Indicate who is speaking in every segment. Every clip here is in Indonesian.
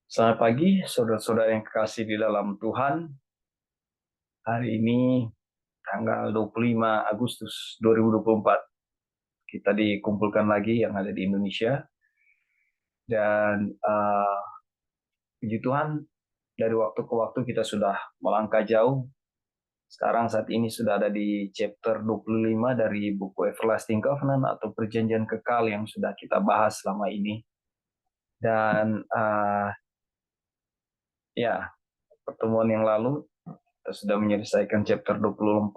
Speaker 1: Selamat pagi, saudara-saudara yang kekasih di dalam Tuhan. Hari ini tanggal 25 Agustus 2024. Kita dikumpulkan lagi yang ada di Indonesia. Dan puji Tuhan, dari waktu ke waktu kita sudah melangkah jauh. Sekarang saat ini sudah ada di chapter 25 dari buku Everlasting Covenant atau Perjanjian Kekal yang sudah kita bahas selama ini. Dan ya, pertemuan yang lalu kita sudah menyelesaikan chapter 24.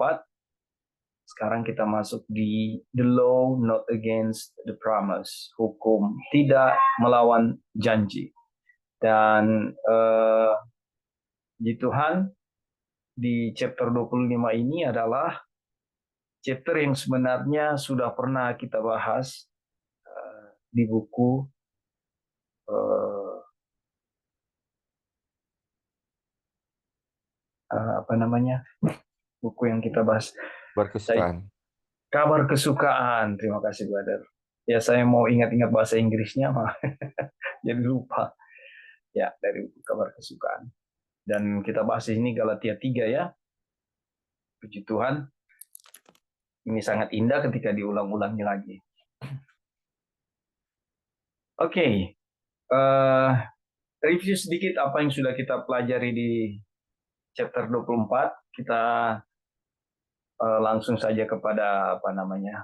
Speaker 1: Sekarang kita masuk di the law not against the promise, hukum tidak melawan janji. Dan di Tuhan, di chapter 25 ini adalah chapter yang sebenarnya sudah pernah kita bahas di buku apa namanya, buku yang kita bahas.
Speaker 2: Berkesukaan.
Speaker 1: Kabar kesukaan, terima kasih brother. Ya saya mau ingat-ingat bahasa Inggrisnya mah jadi lupa. Ya, dari buku kabar kesukaan. Dan kita bahas di sini Galatia 3 ya. Puji Tuhan. Ini sangat indah ketika diulang-ulangi lagi. Oke. Review sedikit apa yang sudah kita pelajari di chapter 24. Kita langsung saja kepada apa namanya?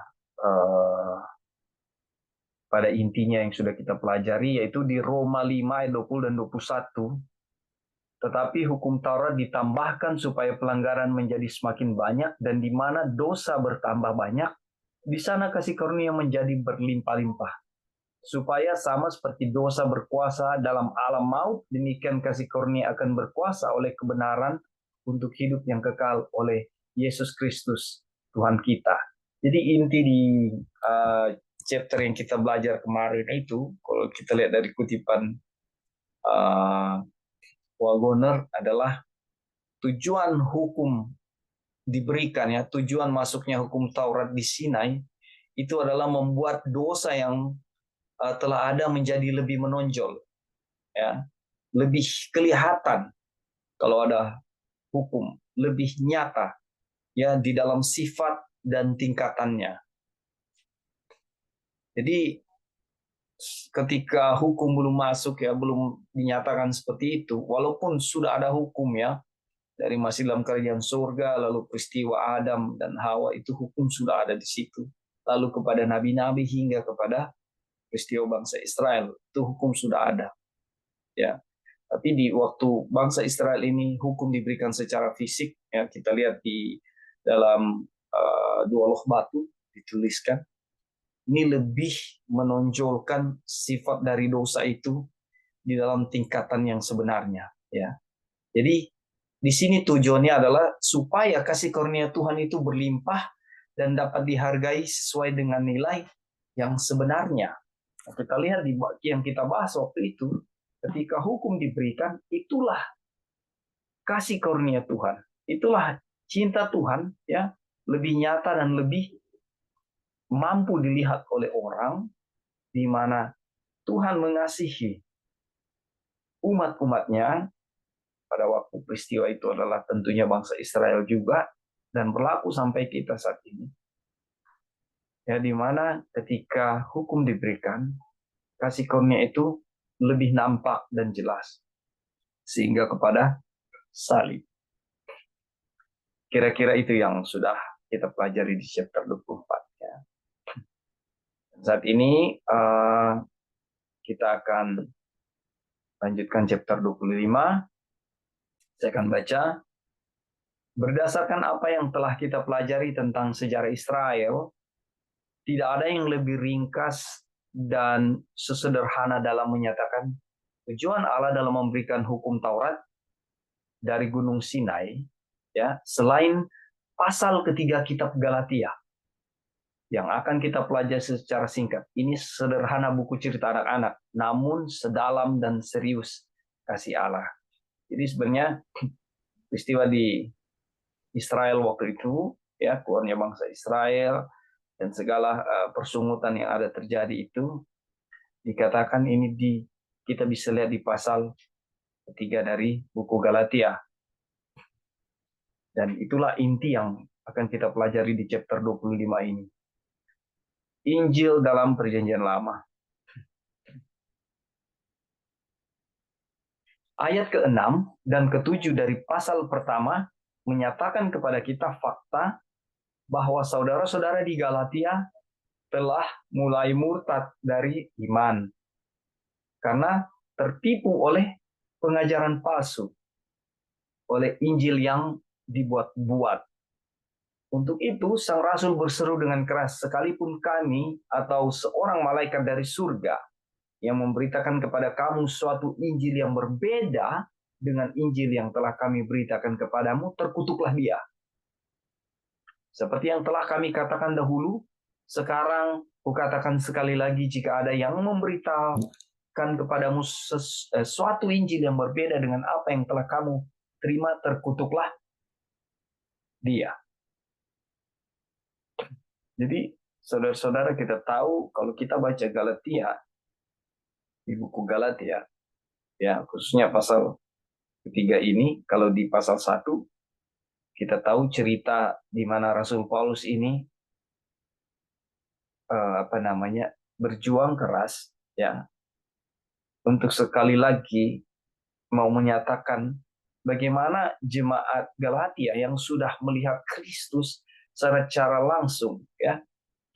Speaker 1: Pada intinya yang sudah kita pelajari, yaitu di Roma 5 ayat 20 dan 21. Tetapi hukum Taurat ditambahkan supaya pelanggaran menjadi semakin banyak, dan di mana dosa bertambah banyak, di sana kasih karunia menjadi berlimpah-limpah. Supaya sama seperti dosa berkuasa dalam alam maut, demikian kasih karunia akan berkuasa oleh kebenaran untuk hidup yang kekal oleh Yesus Kristus, Tuhan kita. Jadi inti di chapter yang kita belajar kemarin itu, kalau kita lihat dari kutipan Wagoner, adalah tujuan hukum diberikan, ya, tujuan masuknya hukum Taurat di Sinai itu adalah membuat dosa yang telah ada menjadi lebih menonjol, ya, lebih kelihatan. Kalau ada hukum lebih nyata, ya, di dalam sifat dan tingkatannya. Jadi ketika hukum belum masuk, ya, belum dinyatakan seperti itu, walaupun sudah ada hukum, ya, dari masih dalam kerajaan surga, lalu peristiwa Adam dan Hawa, itu hukum sudah ada di situ. Lalu kepada nabi-nabi hingga kepada peristiwa bangsa Israel, itu hukum sudah ada. Ya, tapi di waktu bangsa Israel ini hukum diberikan secara fisik, ya, kita lihat di dalam dua loh batu dituliskan. Ini lebih menonjolkan sifat dari dosa itu di dalam tingkatan yang sebenarnya, ya. Jadi di sini tujuannya adalah supaya kasih karunia Tuhan itu berlimpah dan dapat dihargai sesuai dengan nilai yang sebenarnya. Nah, kita lihat di yang kita bahas waktu itu, ketika hukum diberikan, itulah kasih karunia Tuhan. Itulah cinta Tuhan, ya, lebih nyata dan lebih mampu dilihat oleh orang, di mana Tuhan mengasihi umat-umatnya. Pada waktu peristiwa itu adalah tentunya bangsa Israel juga, dan berlaku sampai kita saat ini. Ya, di mana ketika hukum diberikan, kasih karunia itu lebih nampak dan jelas sehingga kepada salib. Kira-kira itu yang sudah kita pelajari di chapter 24, ya. Saat ini kita akan lanjutkan chapter 25. Saya akan baca. Berdasarkan apa yang telah kita pelajari tentang sejarah Israel, tidak ada yang lebih ringkas dan sesederhana dalam menyatakan tujuan Allah dalam memberikan hukum Taurat dari Gunung Sinai, ya, selain pasal ketiga kitab Galatia yang akan kita pelajari secara singkat. Ini sederhana buku cerita anak-anak, namun sedalam dan serius kasih Allah. Jadi sebenarnya peristiwa di Israel waktu itu, ya, keluarnya bangsa Israel dan segala persungutan yang ada terjadi itu, dikatakan ini kita bisa lihat di pasal ketiga dari buku Galatia. Dan itulah inti yang akan kita pelajari di chapter 25 ini. Injil dalam Perjanjian Lama. Ayat ke-6 dan ke-7 dari pasal pertama menyatakan kepada kita fakta bahwa saudara-saudara di Galatia telah mulai murtad dari iman karena tertipu oleh pengajaran palsu, oleh Injil yang dibuat-buat. Untuk itu, sang rasul berseru dengan keras, sekalipun kami atau seorang malaikat dari surga yang memberitakan kepada kamu suatu Injil yang berbeda dengan Injil yang telah kami beritakan kepadamu, terkutuklah dia. Seperti yang telah kami katakan dahulu, sekarang kukatakan sekali lagi, jika ada yang memberitakan kepadamu suatu Injil yang berbeda dengan apa yang telah kamu terima, terkutuklah dia. Jadi, saudara-saudara, kita tahu kalau kita baca Galatia, di buku Galatia, ya khususnya pasal ketiga ini, kalau di pasal 1, kita tahu cerita di mana Rasul Paulus ini berjuang keras ya untuk sekali lagi mau menyatakan bagaimana jemaat Galatia yang sudah melihat Kristus secara langsung ya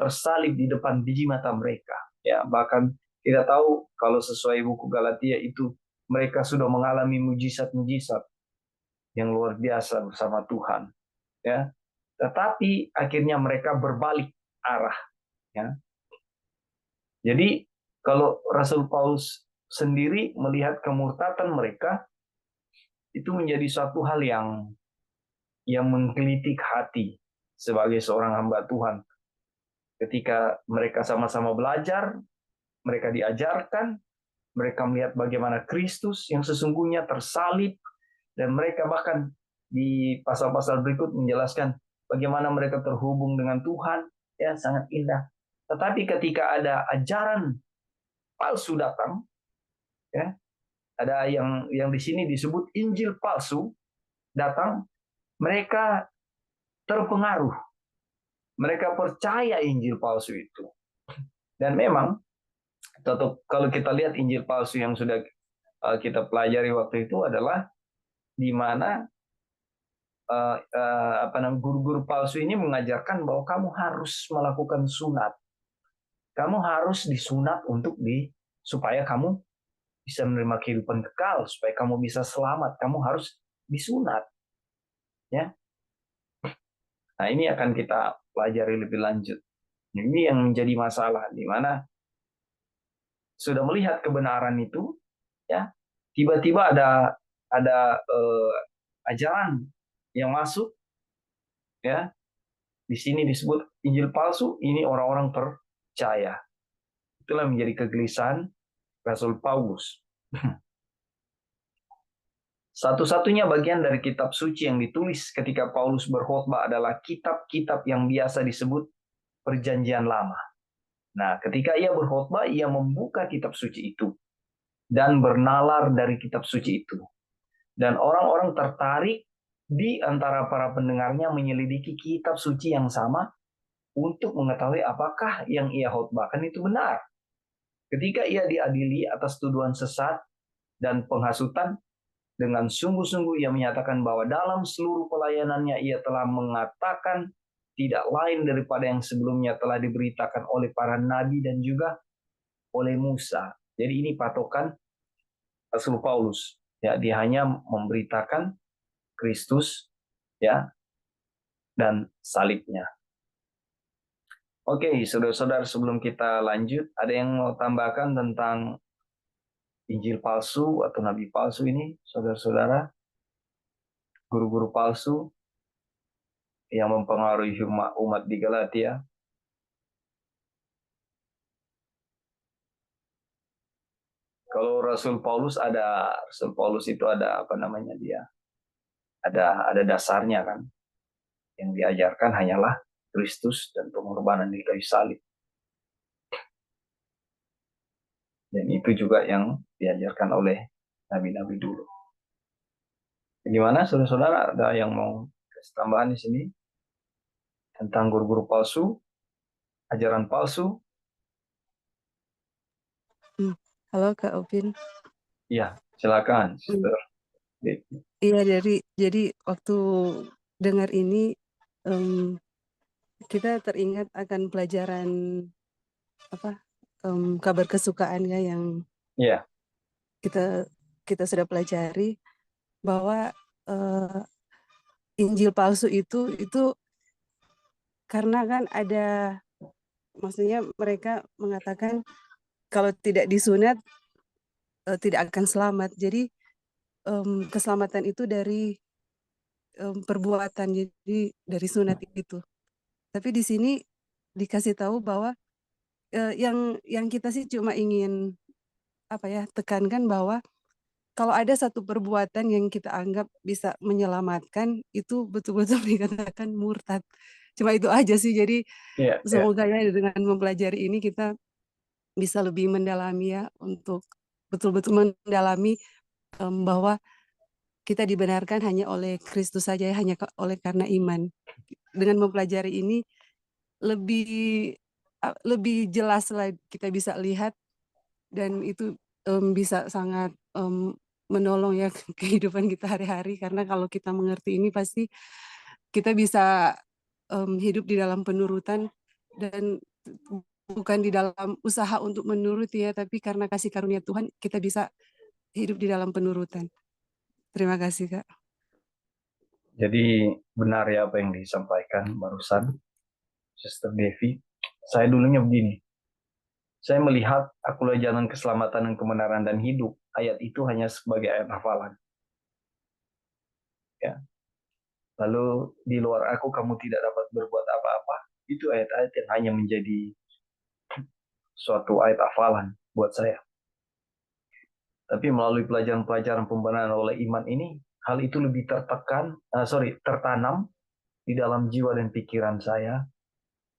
Speaker 1: tersalib di depan biji mata mereka ya, bahkan kita tahu kalau sesuai buku Galatia itu mereka sudah mengalami mujizat-mujizat yang luar biasa bersama Tuhan ya, tetapi akhirnya mereka berbalik arah ya. Jadi kalau Rasul Paulus sendiri melihat kemurtatan mereka, itu menjadi suatu hal yang menggelitik hati sebagai seorang hamba Tuhan. Ketika mereka sama-sama belajar, mereka diajarkan, mereka melihat bagaimana Kristus yang sesungguhnya tersalib, dan mereka bahkan di pasal-pasal berikut menjelaskan bagaimana mereka terhubung dengan Tuhan, ya sangat indah. Tetapi ketika ada ajaran palsu datang, ya ada yang di sini disebut Injil palsu datang, mereka terpengaruh, mereka percaya Injil palsu itu. Dan memang kalau kita lihat Injil palsu yang sudah kita pelajari waktu itu adalah di mana guru-guru palsu ini mengajarkan bahwa kamu harus melakukan sunat, kamu harus disunat supaya kamu bisa menerima kehidupan kekal, supaya kamu bisa selamat, kamu harus disunat. Ya. Nah, ini akan kita pelajari lebih lanjut. Ini yang menjadi masalah, di mana sudah melihat kebenaran itu, ya tiba-tiba ada ajaran yang masuk, ya di sini disebut Injil palsu, ini orang-orang percaya. Itulah menjadi kegelisahan Rasul Paulus. Satu-satunya bagian dari kitab suci yang ditulis ketika Paulus berkhotbah adalah kitab-kitab yang biasa disebut Perjanjian Lama. Nah, ketika ia berkhotbah, ia membuka kitab suci itu dan bernalar dari kitab suci itu. Dan orang-orang tertarik di antara para pendengarnya menyelidiki kitab suci yang sama untuk mengetahui apakah yang ia khotbahkan itu benar. Ketika ia diadili atas tuduhan sesat dan penghasutan, dengan sungguh-sungguh ia menyatakan bahwa dalam seluruh pelayanannya ia telah mengatakan tidak lain daripada yang sebelumnya telah diberitakan oleh para nabi dan juga oleh Musa. Jadi ini patokan Rasul Paulus. Ya, dia hanya memberitakan Kristus ya dan salibnya. Oke, saudara-saudara, sebelum kita lanjut, ada yang mau tambahkan tentang Injil palsu atau nabi palsu ini, saudara-saudara? Guru-guru palsu yang mempengaruhi umat di Galatia. Kalau Rasul Paulus itu ada apa namanya dia? Ada dasarnya kan. Yang diajarkan hanyalah Kristus dan pengorbanan di kayu salib. Dan itu juga yang diajarkan oleh nabi-nabi dulu. Gimana, saudara-saudara? Ada yang mau kasih tambahan di sini tentang guru-guru palsu, ajaran palsu?
Speaker 2: Hmm. Halo Kak Opin.
Speaker 1: Iya, silakan,
Speaker 2: Hmm.
Speaker 1: Sister Devi.
Speaker 2: Iya jadi waktu dengar ini em, kita teringat akan pelajaran apa kabar kesukaan ya yang
Speaker 1: Iya,
Speaker 2: kita kita sudah pelajari bahwa eh, Injil palsu itu karena kan ada, maksudnya mereka mengatakan kalau tidak disunat tidak akan selamat. Jadi keselamatan itu dari perbuatan, jadi dari sunat itu. Tapi di sini dikasih tahu bahwa yang kita sih cuma ingin apa ya tekankan bahwa kalau ada satu perbuatan yang kita anggap bisa menyelamatkan itu betul-betul dikatakan murtad. Cuma itu aja sih. Jadi
Speaker 1: iya, iya.
Speaker 2: semoga ya dengan mempelajari ini kita bisa lebih mendalami ya untuk betul-betul mendalami bahwa kita dibenarkan hanya oleh Kristus saja ya, hanya oleh karena iman. Dengan mempelajari ini lebih lebih jelas lah kita bisa lihat, dan itu bisa sangat menolong ya kehidupan kita hari-hari, karena kalau kita mengerti ini pasti kita bisa hidup di dalam penurutan, dan bukan di dalam usaha untuk menuruti ya, tapi karena kasih karunia Tuhan kita bisa hidup di dalam penurutan. Terima kasih Kak.
Speaker 1: Jadi benar ya apa yang disampaikan barusan, Sister Devi. Saya dulunya begini, saya melihat akulah jalan keselamatan dan kebenaran dan hidup. Ayat itu hanya sebagai ayat hafalan. Ya. Lalu di luar aku kamu tidak dapat berbuat apa-apa. Itu ayat-ayat yang hanya menjadi suatu ayat hafalan buat saya. Tapi melalui pelajaran-pelajaran pembenaran oleh iman ini, hal itu lebih tertanam di dalam jiwa dan pikiran saya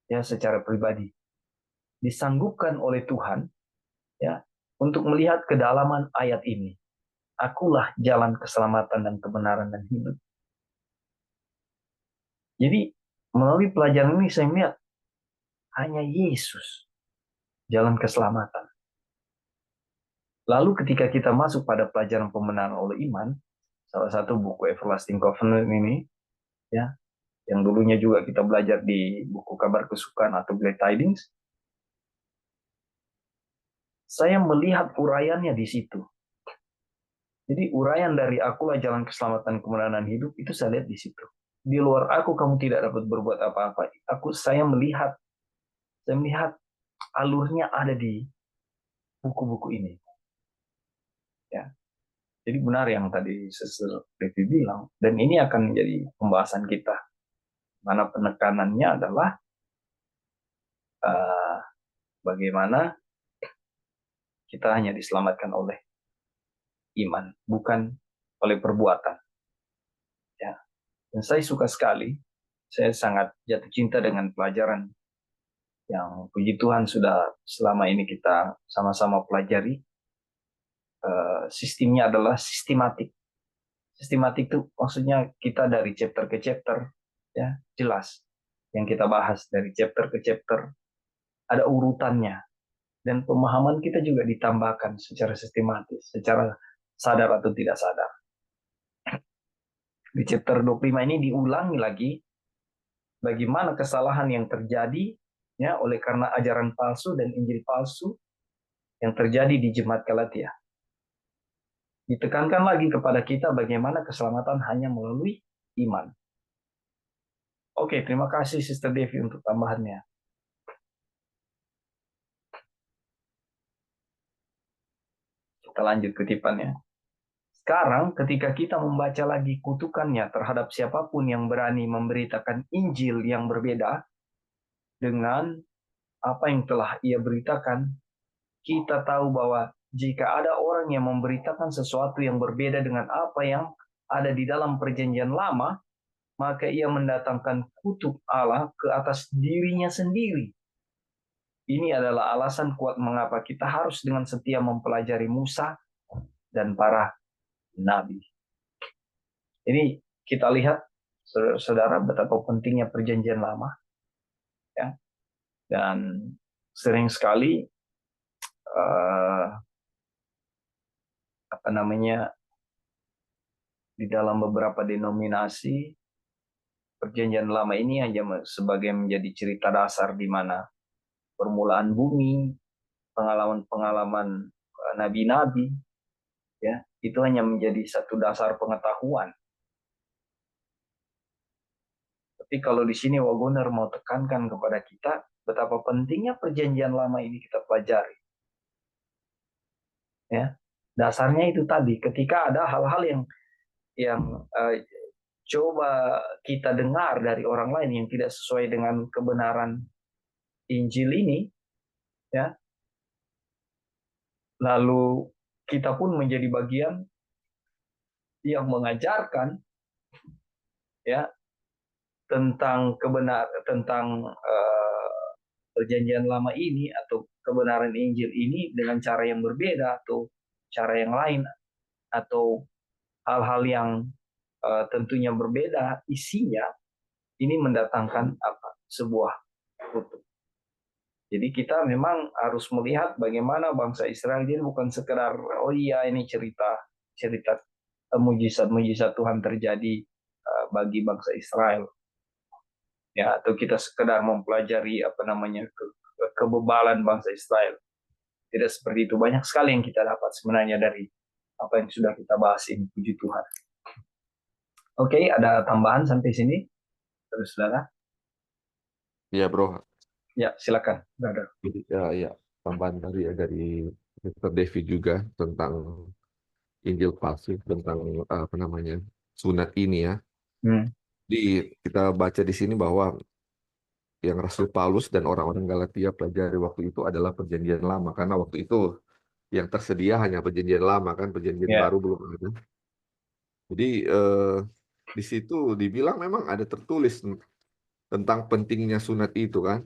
Speaker 1: ya secara pribadi. Disanggupkan oleh Tuhan ya untuk melihat kedalaman ayat ini. Akulah jalan keselamatan dan kebenaran dan hidup. Jadi melalui pelajaran ini saya melihat hanya Yesus jalan keselamatan. Lalu ketika kita masuk pada pelajaran pembenaran oleh iman, salah satu buku Everlasting Covenant ini, ya, yang dulunya juga kita belajar di buku Kabar Kesukaan atau Glad Tidings, saya melihat uraiannya di situ. Jadi uraian dari akulah jalan keselamatan kebenaran hidup itu saya lihat di situ. Di luar aku kamu tidak dapat berbuat apa-apa. Saya melihat alurnya ada di buku-buku ini. Ya, jadi benar yang tadi Sister Devi bilang, dan ini akan menjadi pembahasan kita. Mana penekanannya adalah uh, bagaimana kita hanya diselamatkan oleh iman, bukan oleh perbuatan. Ya. Dan saya suka sekali, saya sangat jatuh cinta dengan pelajaran yang puji Tuhan sudah selama ini kita sama-sama pelajari. Sistemnya adalah sistematik. Sistematik itu maksudnya kita dari chapter ke chapter, ya jelas. Yang kita bahas dari chapter ke chapter ada urutannya, dan pemahaman kita juga ditambahkan secara sistematis, secara sadar atau tidak sadar. Di chapter 25 ini diulangi lagi bagaimana kesalahan yang terjadi ya oleh karena ajaran palsu dan injil palsu yang terjadi di jemaat Galatia. Ditekankan lagi kepada kita bagaimana keselamatan hanya melalui iman. Oke, terima kasih Sister Devi untuk tambahannya. Kita lanjut kutipannya. Sekarang ketika kita membaca lagi kutukannya terhadap siapapun yang berani memberitakan Injil yang berbeda dengan apa yang telah ia beritakan, kita tahu bahwa jika ada orang yang memberitakan sesuatu yang berbeda dengan apa yang ada di dalam perjanjian lama, maka ia mendatangkan kutuk Allah ke atas dirinya sendiri. Ini adalah alasan kuat mengapa kita harus dengan setia mempelajari Musa dan para nabi. Ini kita lihat saudara betapa pentingnya perjanjian lama, ya, dan sering sekali eh, apa namanya, di dalam beberapa denominasi perjanjian lama ini hanya sebagai menjadi cerita dasar di mana permulaan bumi, pengalaman-pengalaman nabi-nabi, ya, itu hanya menjadi satu dasar pengetahuan. Tapi kalau di sini Wagoner mau tekankan kepada kita betapa pentingnya perjanjian lama ini kita pelajari. Ya, dasarnya itu tadi, ketika ada hal-hal yang coba kita dengar dari orang lain yang tidak sesuai dengan kebenaran Injil ini, ya, lalu kita pun menjadi bagian yang mengajarkan, ya, tentang perjanjian lama ini atau kebenaran Injil ini dengan cara yang berbeda atau cara yang lain atau hal-hal yang tentunya berbeda isinya, ini mendatangkan apa? Sebuah kutub. Jadi kita memang harus melihat bagaimana bangsa Israel ini bukan sekedar oh iya ini cerita cerita mujizat-mujizat Tuhan terjadi bagi bangsa Israel, ya, atau kita sekedar mempelajari apa namanya kebebalan bangsa Israel. Tidak seperti itu. Banyak sekali yang kita dapat sebenarnya dari apa yang sudah kita bahas ini. Puji Tuhan. Oke, ada tambahan sampai sini, terus saudara?
Speaker 3: Iya bro,
Speaker 1: Ya, silakan, brother.
Speaker 3: ya, ya tambahan tadi ya dari Mr. David juga tentang Injil palsu, tentang apa namanya sunat ini ya.
Speaker 1: Hmm.
Speaker 3: Di kita baca di sini bahwa yang Rasul Paulus dan orang-orang Galatia pelajari waktu itu adalah perjanjian lama karena waktu itu yang tersedia hanya perjanjian lama kan, perjanjian
Speaker 1: Ya,
Speaker 3: baru belum ada. Jadi di situ dibilang memang ada tertulis tentang pentingnya sunat itu kan.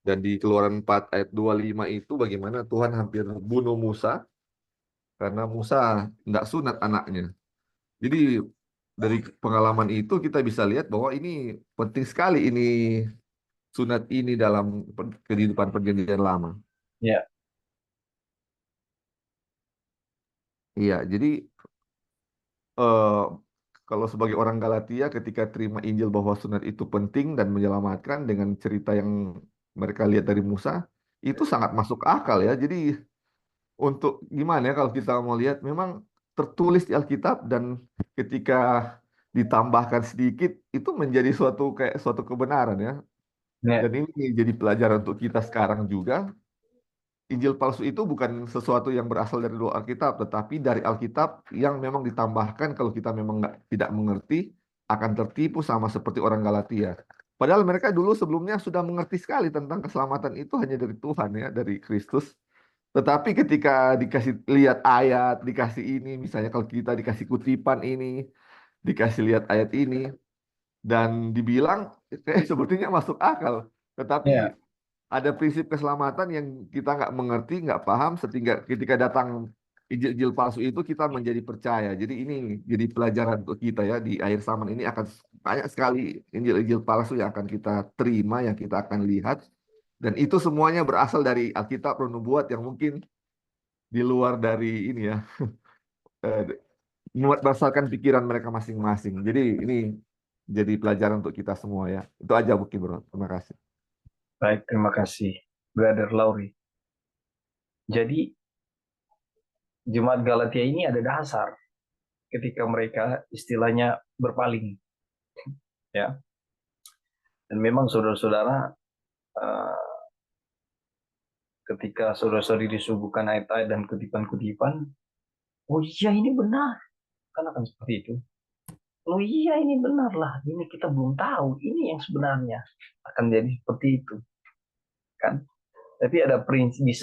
Speaker 3: Dan di Keluaran 4 ayat 25 itu bagaimana Tuhan hampir bunuh Musa karena Musa tidak sunat anaknya. Jadi dari pengalaman itu kita bisa lihat bahwa ini penting sekali ini sunat ini dalam kehidupan perjanjian lama.
Speaker 1: ya,
Speaker 3: Iya, jadi eh, kalau sebagai orang Galatia ketika terima Injil bahwa sunat itu penting dan menyelamatkan dengan cerita yang mereka lihat dari Musa, itu sangat masuk akal ya. Jadi untuk gimana ya kalau kita mau lihat memang tertulis di Alkitab dan ketika ditambahkan sedikit itu menjadi suatu kayak suatu kebenaran ya.
Speaker 1: ya,
Speaker 3: Dan ini jadi pelajaran untuk kita sekarang juga. Injil palsu itu bukan sesuatu yang berasal dari luar Alkitab, tetapi dari Alkitab yang memang ditambahkan kalau kita memang tidak mengerti akan tertipu sama seperti orang Galatia. Padahal mereka dulu sebelumnya sudah mengerti sekali tentang keselamatan itu hanya dari Tuhan ya, dari Kristus. Tetapi ketika dikasih lihat ayat, dikasih ini, misalnya kalau kita dikasih kutipan ini, dikasih lihat ayat ini, dan dibilang kayak sepertinya masuk akal. Tetapi
Speaker 1: ya,
Speaker 3: ada prinsip keselamatan yang kita nggak mengerti, nggak paham, sehingga ketika datang Injil palsu itu kita menjadi percaya. Jadi ini jadi pelajaran untuk kita ya di akhir zaman ini akan banyak sekali Injil palsu yang akan kita terima, yang kita akan lihat. Dan itu semuanya berasal dari Alkitab Nubuat yang mungkin di luar dari ini ya, eh, berdasarkan pikiran mereka masing-masing. Jadi ini jadi pelajaran untuk kita semua ya. Itu aja mungkin bro. Terima kasih.
Speaker 1: baik, terima kasih, brother Lauri. Jadi jemaat Galatia ini ada dasar ketika mereka istilahnya berpaling, ya. Dan memang saudara-saudara, eh, ketika saudara-saudari disuguhkan ayat-ayat dan kutipan-kutipan, oh iya ini benar, kan akan seperti itu. Oh iya ini benar lah, ini kita belum tahu, ini yang sebenarnya akan jadi seperti itu, kan? Tapi ada prinsip di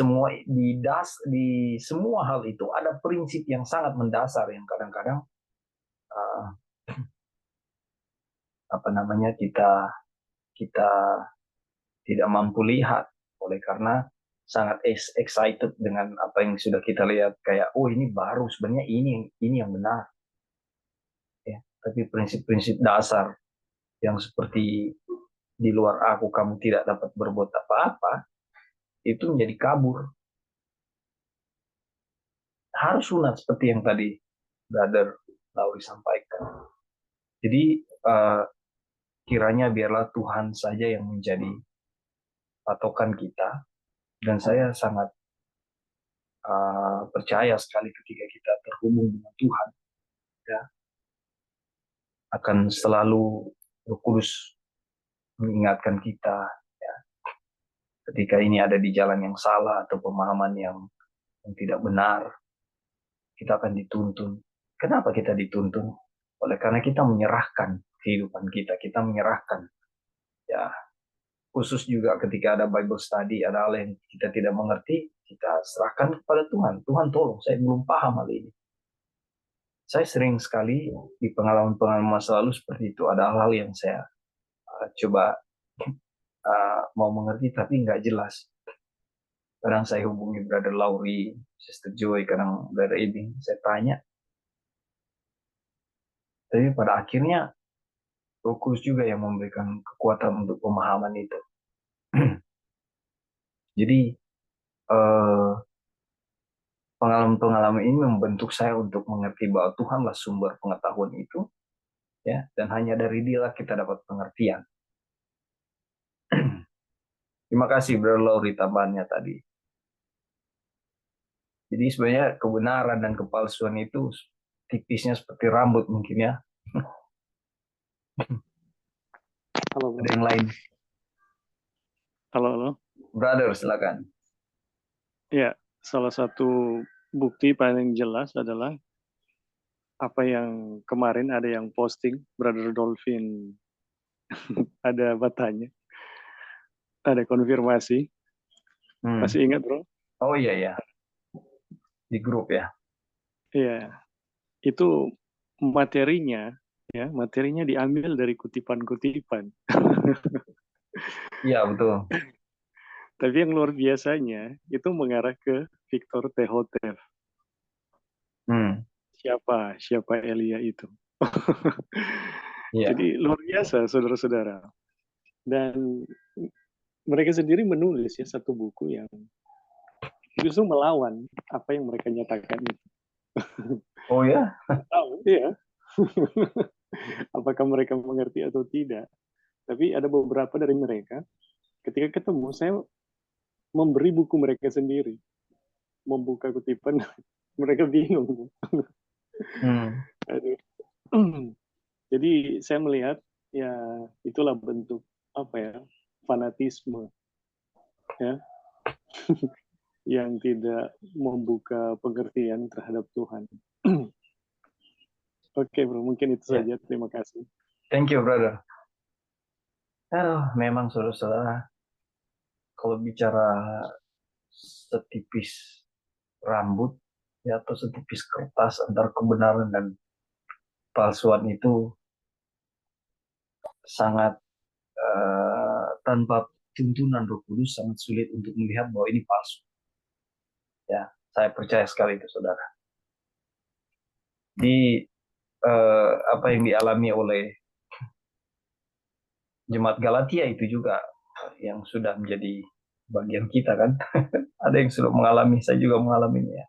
Speaker 1: semua hal itu ada prinsip yang sangat mendasar yang kadang-kadang uh, apa namanya kita kita tidak mampu lihat oleh karena sangat excited dengan apa yang sudah kita lihat kayak oh ini baru sebenarnya ini yang benar, ya. Tapi prinsip-prinsip dasar yang seperti di luar aku kamu tidak dapat berbuat apa-apa, itu menjadi kabur. Harus sunat seperti yang tadi Brother Lauri sampaikan. Jadi kiranya biarlah Tuhan saja yang menjadi patokan kita. Dan saya sangat percaya sekali ketika kita terhubung dengan Tuhan, ya, akan selalu Roh Kudus mengingatkan kita, ya, ketika ini ada di jalan yang salah atau pemahaman yang tidak benar, kita akan dituntun. Kenapa kita dituntun? Oleh karena kita menyerahkan kehidupan kita, kita menyerahkan, ya, khusus juga ketika ada Bible study, ada hal yang kita tidak mengerti, kita serahkan kepada Tuhan. Tuhan tolong, saya belum paham hal ini. Saya sering sekali di pengalaman-pengalaman masa lalu seperti itu, ada hal-hal yang saya coba mau mengerti tapi nggak jelas. Kadang saya hubungi Brother Lauri, Sister Joy, kadang Brother Ebing, saya tanya. Tapi pada akhirnya Roh Kudus juga yang memberikan kekuatan untuk pemahaman itu. Jadi pengalaman-pengalaman ini membentuk saya untuk mengerti bahwa Tuhanlah sumber pengetahuan itu, ya, dan hanya dari Dia kita dapat pengertian. Terima kasih Brother Lauri tambahannya tadi. Jadi sebenarnya kebenaran dan kepalsuan itu tipisnya seperti rambut mungkin, ya.
Speaker 4: Halo,
Speaker 1: Ada yang lain?
Speaker 4: halo.
Speaker 1: Brother, silakan.
Speaker 4: Ya, salah satu bukti paling jelas adalah apa yang kemarin ada yang posting, Brother Dolphin ada batanya, ada konfirmasi. Masih ingat, Bro?
Speaker 1: Oh iya, ya. Di grup, ya.
Speaker 4: Iya, itu materinya diambil dari kutipan-kutipan.
Speaker 1: Iya, betul.
Speaker 4: Tapi yang luar biasanya itu mengarah ke Victor Tehotev. Siapa Elia itu?
Speaker 1: Iya.
Speaker 4: Jadi luar biasa, saudara-saudara. Dan mereka sendiri menulis ya satu buku yang justru melawan apa yang mereka nyatakan itu.
Speaker 1: Oh ya?
Speaker 4: Tahu, iya. Apakah mereka mengerti atau tidak? Tapi ada beberapa dari mereka, ketika ketemu, saya memberi buku mereka sendiri. Membuka kutipan, mereka bingung. Aduh. Jadi saya melihat, ya itulah bentuk apa ya, fanatisme, ya, yang tidak membuka pengertian terhadap Tuhan. Oke, Bro, mungkin itu saja. Terima kasih.
Speaker 1: Thank you, brother. Memang saudara-saudara, kalau bicara setipis rambut, ya, atau setipis kertas antara kebenaran dan palsuan itu sangat tanpa tuntunan Roh Kudus sangat sulit untuk melihat bahwa ini palsu. Ya, saya percaya sekali itu, saudara. Di apa yang dialami oleh jemaat Galatia itu juga yang sudah menjadi bagian kita, kan. Ada yang sudah mengalami, saya juga mengalaminya.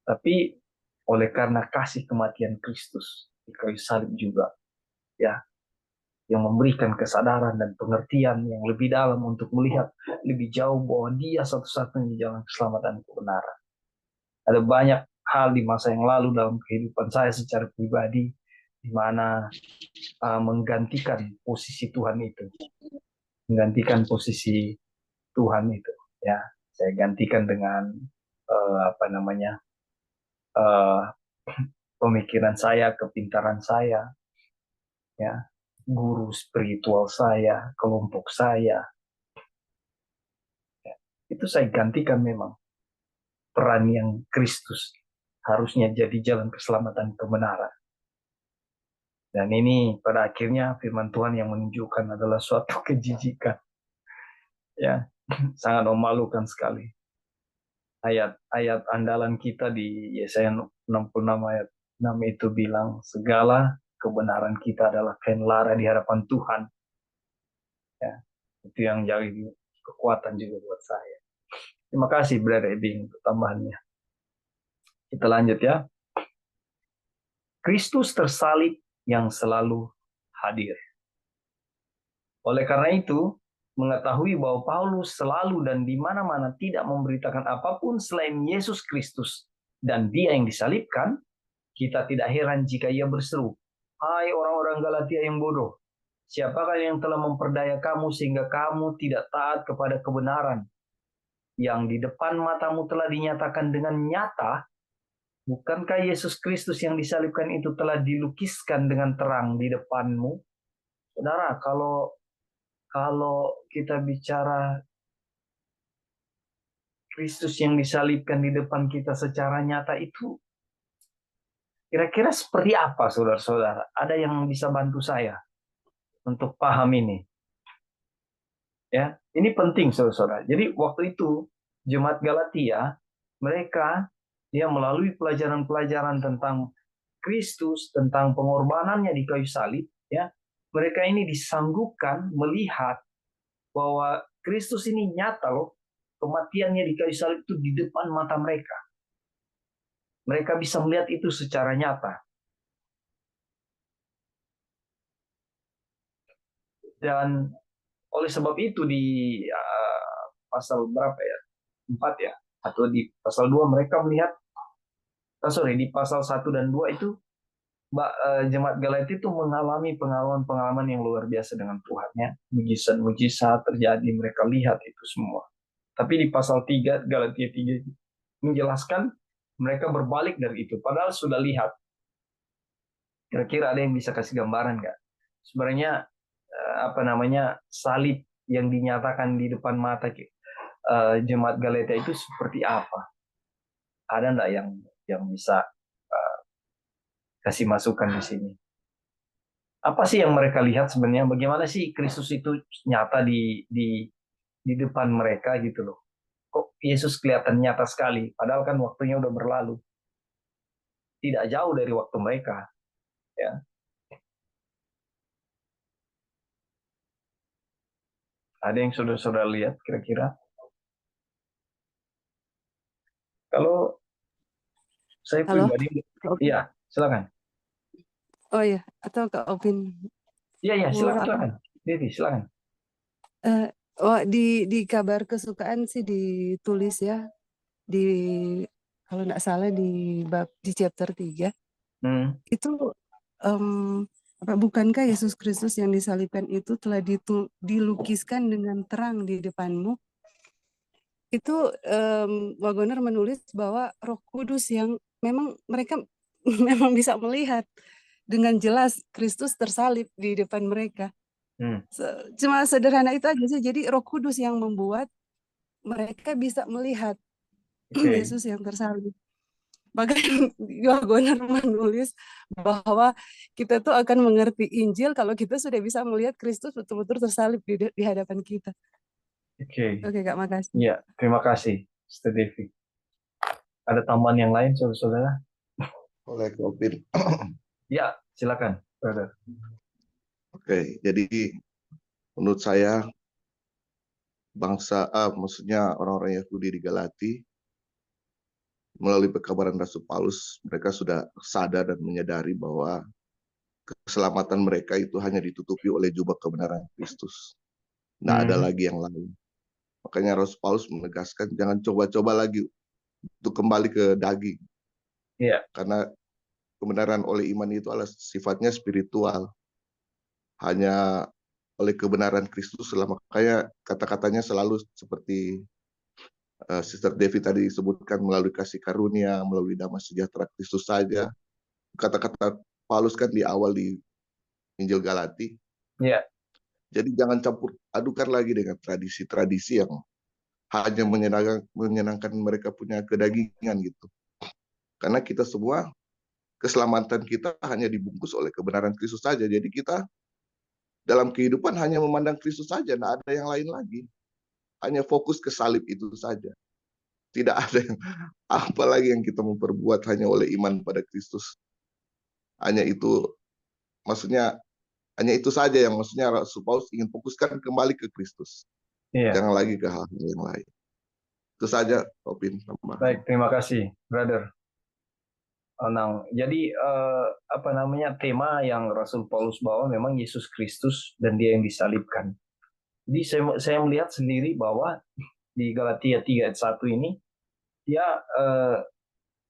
Speaker 1: Tapi oleh karena kasih kematian Kristus di kayu salib juga, ya, yang memberikan kesadaran dan pengertian yang lebih dalam untuk melihat lebih jauh bahwa Dia satu-satunya jalan keselamatan dan kebenaran. Ada banyak hal di masa yang lalu dalam kehidupan saya secara pribadi di mana menggantikan posisi Tuhan itu, ya. Saya gantikan dengan pemikiran saya, kepintaran saya, ya, guru spiritual saya, kelompok saya, ya. Itu saya gantikan memang peran yang Kristus harusnya jadi jalan keselamatan kebenaran. Dan ini pada akhirnya firman Tuhan yang menunjukkan adalah suatu kejijikan, ya, sangat memalukan sekali. Ayat andalan kita di Yesaya 66 ayat 6 itu bilang segala kebenaran kita adalah kain lara di hadapan Tuhan. Ya, itu yang jadi kekuatan juga buat saya. Terima kasih Brother Ebing untuk tambahannya. Kita lanjut ya. Kristus tersalib yang selalu hadir. Oleh karena itu, mengetahui bahwa Paulus selalu dan di mana-mana tidak memberitakan apapun selain Yesus Kristus dan Dia yang disalibkan, kita tidak heran jika ia berseru, "Hai orang-orang Galatia yang bodoh, siapakah yang telah memperdaya kamu sehingga kamu tidak taat kepada kebenaran yang di depan matamu telah dinyatakan dengan nyata? Bukankah Yesus Kristus yang disalibkan itu telah dilukiskan dengan terang di depanmu?" Saudara, kalau kita bicara Kristus yang disalibkan di depan kita secara nyata itu, kira-kira seperti apa, saudara-saudara? Ada yang bisa bantu saya untuk paham ini? Ya, ini penting, saudara-saudara. Jadi waktu itu jemaat Galatia, mereka melalui pelajaran-pelajaran tentang Kristus, tentang pengorbanannya di kayu salib, ya, mereka ini disanggupkan melihat bahwa Kristus ini nyata loh, kematiannya di kayu salib itu di depan mata mereka. Mereka bisa melihat itu secara nyata. Dan oleh sebab itu di pasal berapa ya? 4 ya? Atau di pasal 2 mereka melihat, di pasal 1 dan 2 itu jemaat Galatia itu mengalami pengalaman-pengalaman yang luar biasa dengan Tuhan ya. Mujizat-mujizat terjadi, mereka lihat itu semua. Tapi di pasal 3, Galatia 3 menjelaskan mereka berbalik dari itu. Padahal sudah lihat. Kira-kira ada yang bisa kasih gambaran nggak? Sebenarnya salib yang dinyatakan di depan mata jemaat Galatia itu seperti apa? Ada nggak yang bisa kasih masukan di sini? Apa sih yang mereka lihat sebenarnya? Bagaimana sih Kristus itu nyata di depan mereka gitu loh? Kok Yesus kelihatan nyata sekali? Padahal kan waktunya udah berlalu. Tidak jauh dari waktu mereka. Ya. Ada yang sudah lihat kira-kira? Kalau saya
Speaker 2: Halo,
Speaker 1: pribadi,
Speaker 2: Kak Opin.
Speaker 1: iya, silakan.
Speaker 2: Oh iya, atau Kak Opin
Speaker 1: Iya,
Speaker 2: mau
Speaker 1: silakan,
Speaker 2: apa?
Speaker 1: silakan. Devi, silakan.
Speaker 2: Eh, di kabar kesukaan sih ditulis ya di kalau nggak salah di chapter 3 itu bukankah Yesus Kristus yang disalibkan itu telah dilukiskan dengan terang di depanmu? Itu Wagoner menulis bahwa Roh Kudus yang memang mereka memang bisa melihat dengan jelas Kristus tersalib di depan mereka. Cuma sederhana itu aja sih. Jadi Roh Kudus yang membuat mereka bisa melihat Yesus yang tersalib. Bahkan Wagoner menulis bahwa kita tuh akan mengerti Injil kalau kita sudah bisa melihat Kristus betul-betul tersalib di hadapan kita. Oke, Kak, makasih.
Speaker 1: Iya, terima kasih, Sister Devi. Ada tambahan yang lain, saudara-saudara?
Speaker 3: Oleh Opin.
Speaker 1: Ya, silakan, brother.
Speaker 3: Oke, jadi menurut saya maksudnya orang-orang Yahudi di Galati, melalui pekabaran Rasul Paulus, mereka sudah sadar dan menyadari bahwa keselamatan mereka itu hanya ditutupi oleh jubah kebenaran Kristus. Nggak ada lagi yang lain. Makanya Rasul Paulus menegaskan jangan coba-coba lagi untuk kembali ke daging.
Speaker 1: Iya.
Speaker 3: Karena kebenaran oleh iman itu adalah sifatnya spiritual. Hanya oleh kebenaran Kristus, makanya kata-katanya selalu seperti Sister Devi tadi disebutkan, melalui kasih karunia, melalui damai sejahtera Kristus saja. Kata-kata Paulus kan di awal di Injil Galati.
Speaker 1: Iya.
Speaker 3: Jadi jangan campur adukan lagi dengan tradisi-tradisi yang hanya menyenangkan mereka punya kedagingan gitu. Karena kita semua, keselamatan kita hanya dibungkus oleh kebenaran Kristus saja. Jadi kita dalam kehidupan hanya memandang Kristus saja, tidak ada yang lain lagi. Hanya fokus ke salib itu saja. Tidak ada yang apa lagi yang kita memperbuat hanya oleh iman pada Kristus.
Speaker 5: hanya itu, maksudnya hanya itu saja yang maksudnya Rasul Paulus ingin fokuskan kembali ke Kristus,
Speaker 1: Iya.
Speaker 5: jangan lagi ke hal yang lain. Itu saja, Opin.
Speaker 1: Baik, terima kasih, brother. Onang. Jadi apa namanya, tema yang Rasul Paulus bawa memang Yesus Kristus dan Dia yang disalibkan. Jadi saya melihat sendiri bahwa di Galatia 3 ayat 1 ini, dia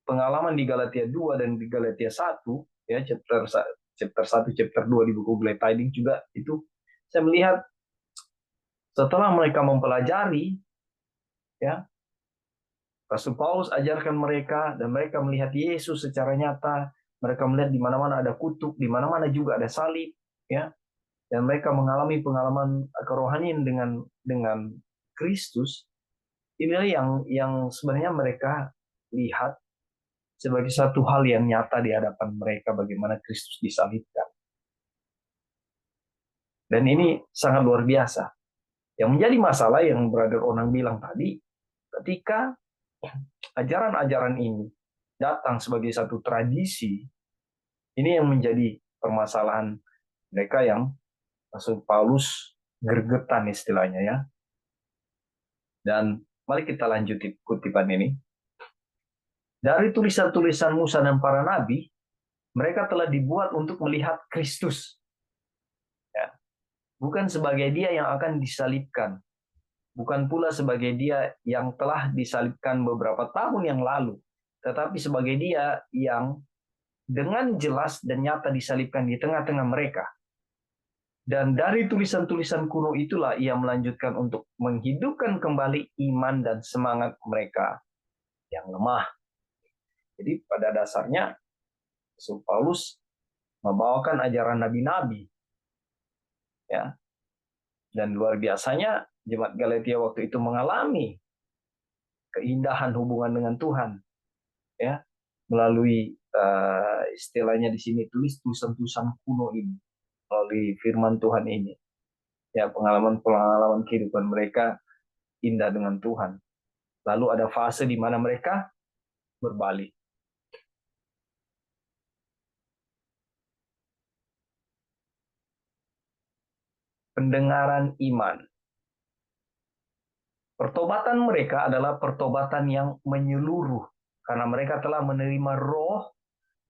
Speaker 1: pengalaman di Galatia 2 dan di Galatia 1, ya, chapter 1, chapter 2 di buku Glad Tidings juga, itu saya melihat setelah mereka mempelajari, ya, Rasul Paulus ajarkan mereka dan mereka melihat Yesus secara nyata, mereka melihat di mana-mana ada kutuk, di mana-mana juga ada salib, ya, dan mereka mengalami pengalaman kerohanian dengan Kristus. Inilah yang sebenarnya mereka lihat sebagai satu hal yang nyata di hadapan mereka, bagaimana Kristus disalibkan. Dan ini sangat luar biasa. Yang menjadi masalah yang Brother Onang bilang tadi, ketika ajaran-ajaran ini datang sebagai satu tradisi, ini yang menjadi permasalahan mereka yang Rasul Paulus gergetan istilahnya, ya. Dan mari kita lanjuti kutipan ini. Dari tulisan-tulisan Musa dan para nabi, mereka telah dibuat untuk melihat Kristus. Ya. Bukan sebagai Dia yang akan disalibkan. Bukan pula sebagai Dia yang telah disalibkan beberapa tahun yang lalu. Tetapi sebagai Dia yang dengan jelas dan nyata disalibkan di tengah-tengah mereka. Dan dari tulisan-tulisan kuno itulah Ia melanjutkan untuk menghidupkan kembali iman dan semangat mereka yang lemah. Jadi pada dasarnya Rasul Paulus membawakan ajaran nabi-nabi, ya, dan luar biasanya jemaat Galatia waktu itu mengalami keindahan hubungan dengan Tuhan, ya, melalui istilahnya di sini tulisan-tulisan kuno ini, melalui firman Tuhan ini, ya, pengalaman-pengalaman kehidupan mereka indah dengan Tuhan. Lalu ada fase di mana mereka berbalik. Pendengaran iman. Pertobatan mereka adalah pertobatan yang menyeluruh karena mereka telah menerima Roh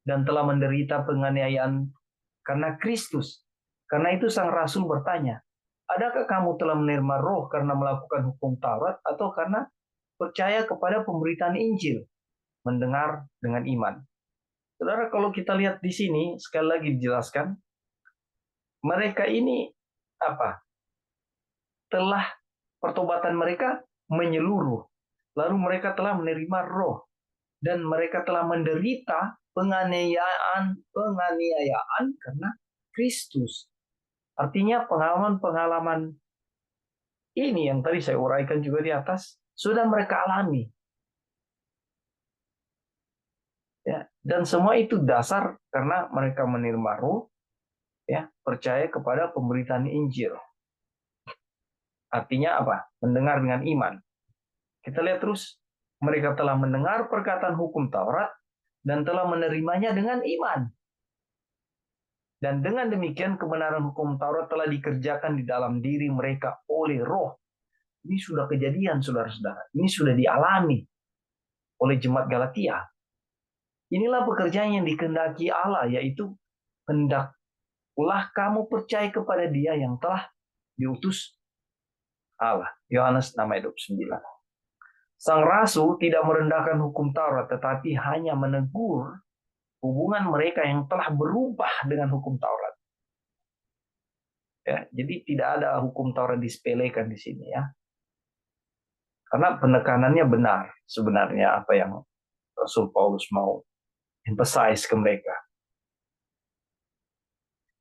Speaker 1: dan telah menderita penganiayaan karena Kristus. Karena itu sang rasul bertanya, adakah kamu telah menerima Roh karena melakukan hukum Taurat atau karena percaya kepada pemberitaan Injil? Mendengar dengan iman. Saudara, kalau kita lihat di sini sekali lagi dijelaskan, mereka ini apa? Telah pertobatan mereka menyeluruh. Lalu mereka telah menerima Roh dan mereka telah menderita penganiayaan karena Kristus. Artinya pengalaman-pengalaman ini yang tadi saya uraikan juga di atas sudah mereka alami. Ya, dan semua itu dasar karena mereka menerima Roh, ya, percaya kepada pemberitaan Injil. Artinya apa? Mendengar dengan iman. Kita lihat terus, mereka telah mendengar perkataan hukum Taurat dan telah menerimanya dengan iman. Dan dengan demikian kebenaran hukum Taurat telah dikerjakan di dalam diri mereka oleh Roh. Ini sudah kejadian, saudara-saudara. Ini sudah dialami oleh jemaat Galatia. Inilah pekerjaan yang dikehendaki Allah, yaitu hendaklah kamu percaya kepada Dia yang telah diutus Allah. Yohanes 6 ayat 29. Sang rasul tidak merendahkan hukum Taurat, tetapi hanya menegur hubungan mereka yang telah berubah dengan hukum Taurat. Ya, jadi tidak ada hukum Taurat disepelekan di sini, ya. Karena penekanannya benar sebenarnya apa yang Rasul Paulus mau emphasize ke mereka.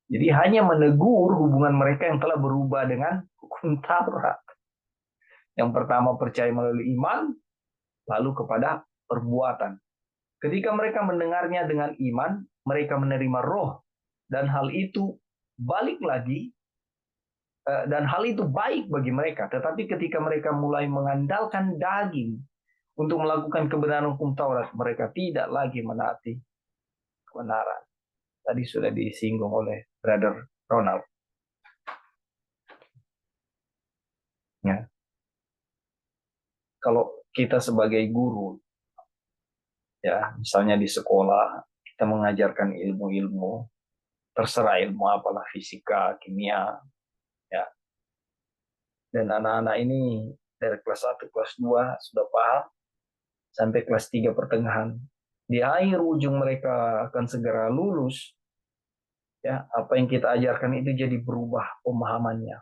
Speaker 1: Jadi hanya menegur hubungan mereka yang telah berubah dengan hukum Taurat. Yang pertama percaya melalui iman, lalu kepada perbuatan. Ketika mereka mendengarnya dengan iman, mereka menerima Roh. Dan hal itu balik lagi, dan hal itu baik bagi mereka. Tetapi ketika mereka mulai mengandalkan daging untuk melakukan kebenaran hukum Taurat, mereka tidak lagi menaati kebenaran. tadi sudah disinggung oleh Brother Ronald. Ya. Kalau kita sebagai guru, ya misalnya di sekolah, kita mengajarkan ilmu-ilmu, terserah ilmu apalah, fisika, kimia, ya. Dan anak-anak ini dari kelas 1, kelas 2 sudah paham, sampai kelas 3 pertengahan. Di akhir ujung mereka akan segera lulus, ya, apa yang kita ajarkan itu jadi berubah pemahamannya.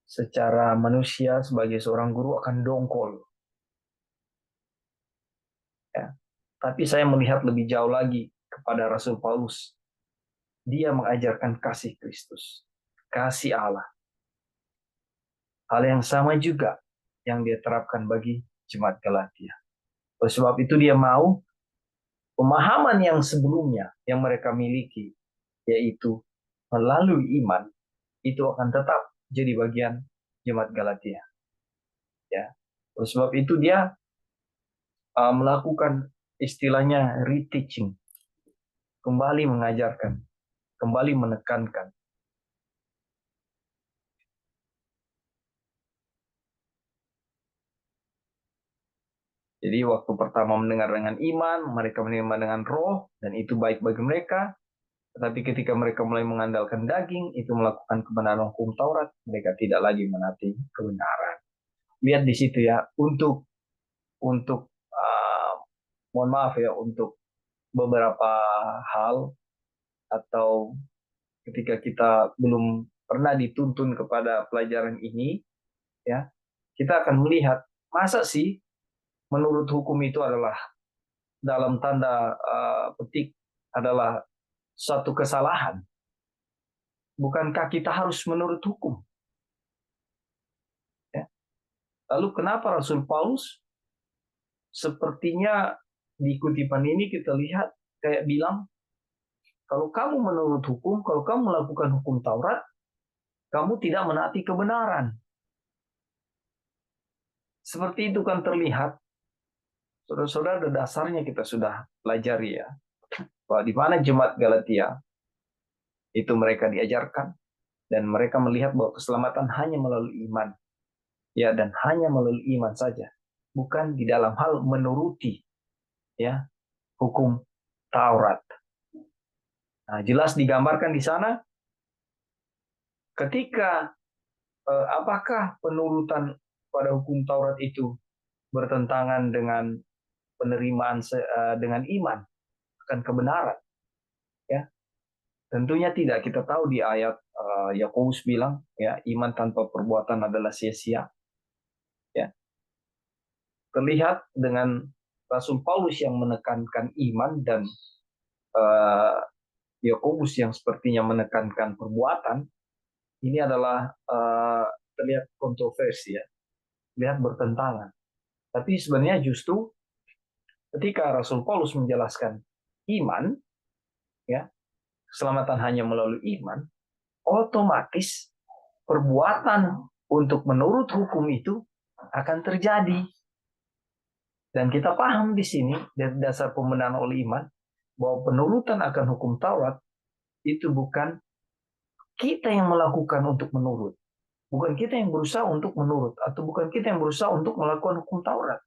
Speaker 1: Secara manusia sebagai seorang guru akan dongkol. Ya. Tapi saya melihat lebih jauh lagi kepada Rasul Paulus. Dia mengajarkan kasih Kristus, kasih Allah. Hal yang sama juga yang dia terapkan bagi jemaat Galatia. Oleh sebab itu dia mau pemahaman yang sebelumnya yang mereka miliki, yaitu melalui iman, itu akan tetap jadi bagian jemaat Galatia. Ya. Oleh sebab itu dia melakukan istilahnya reteaching, kembali mengajarkan, kembali menekankan. Jadi waktu pertama mendengar dengan iman, mereka menerima dengan roh, dan itu baik bagi mereka. Tetapi ketika mereka mulai mengandalkan daging, itu melakukan kebenaran hukum Taurat, mereka tidak lagi menaati kebenaran. Lihat di situ ya, untuk mohon maaf ya, untuk beberapa hal, atau ketika kita belum pernah dituntun kepada pelajaran ini, ya, kita akan melihat, masa sih menurut hukum itu adalah dalam tanda petik adalah suatu kesalahan? Bukankah kita harus menurut hukum? Ya. Lalu kenapa Rasul Paulus sepertinya di kutipan ini kita lihat kayak bilang, kalau kamu menurut hukum, kalau kamu melakukan hukum Taurat, kamu tidak menaati kebenaran. Seperti itu kan terlihat. Saudara-saudara, dasarnya kita sudah pelajari ya, bahwa di mana jemaat Galatia itu mereka diajarkan, dan mereka melihat bahwa keselamatan hanya melalui iman. Ya, dan hanya melalui iman saja. Bukan di dalam hal menuruti ya hukum Taurat. Nah, jelas digambarkan di sana ketika apakah penurutan pada hukum Taurat itu bertentangan dengan penerimaan dengan iman akan kebenaran. Ya, tentunya tidak. Kita tahu di ayat Yakobus bilang ya, iman tanpa perbuatan adalah sia-sia. Ya. Terlihat dengan Rasul Paulus yang menekankan iman, dan Yakobus yang sepertinya menekankan perbuatan. Ini adalah terlihat kontroversi ya, terlihat bertentangan. Tapi sebenarnya justru ketika Rasul Paulus menjelaskan iman, ya, keselamatan hanya melalui iman, otomatis perbuatan untuk menurut hukum itu akan terjadi. Dan kita paham di sini dari dasar pembenaran oleh iman bahwa penurutan akan hukum Taurat itu bukan kita yang melakukan untuk menurut, bukan kita yang berusaha untuk menurut, atau bukan kita yang berusaha untuk melakukan hukum Taurat,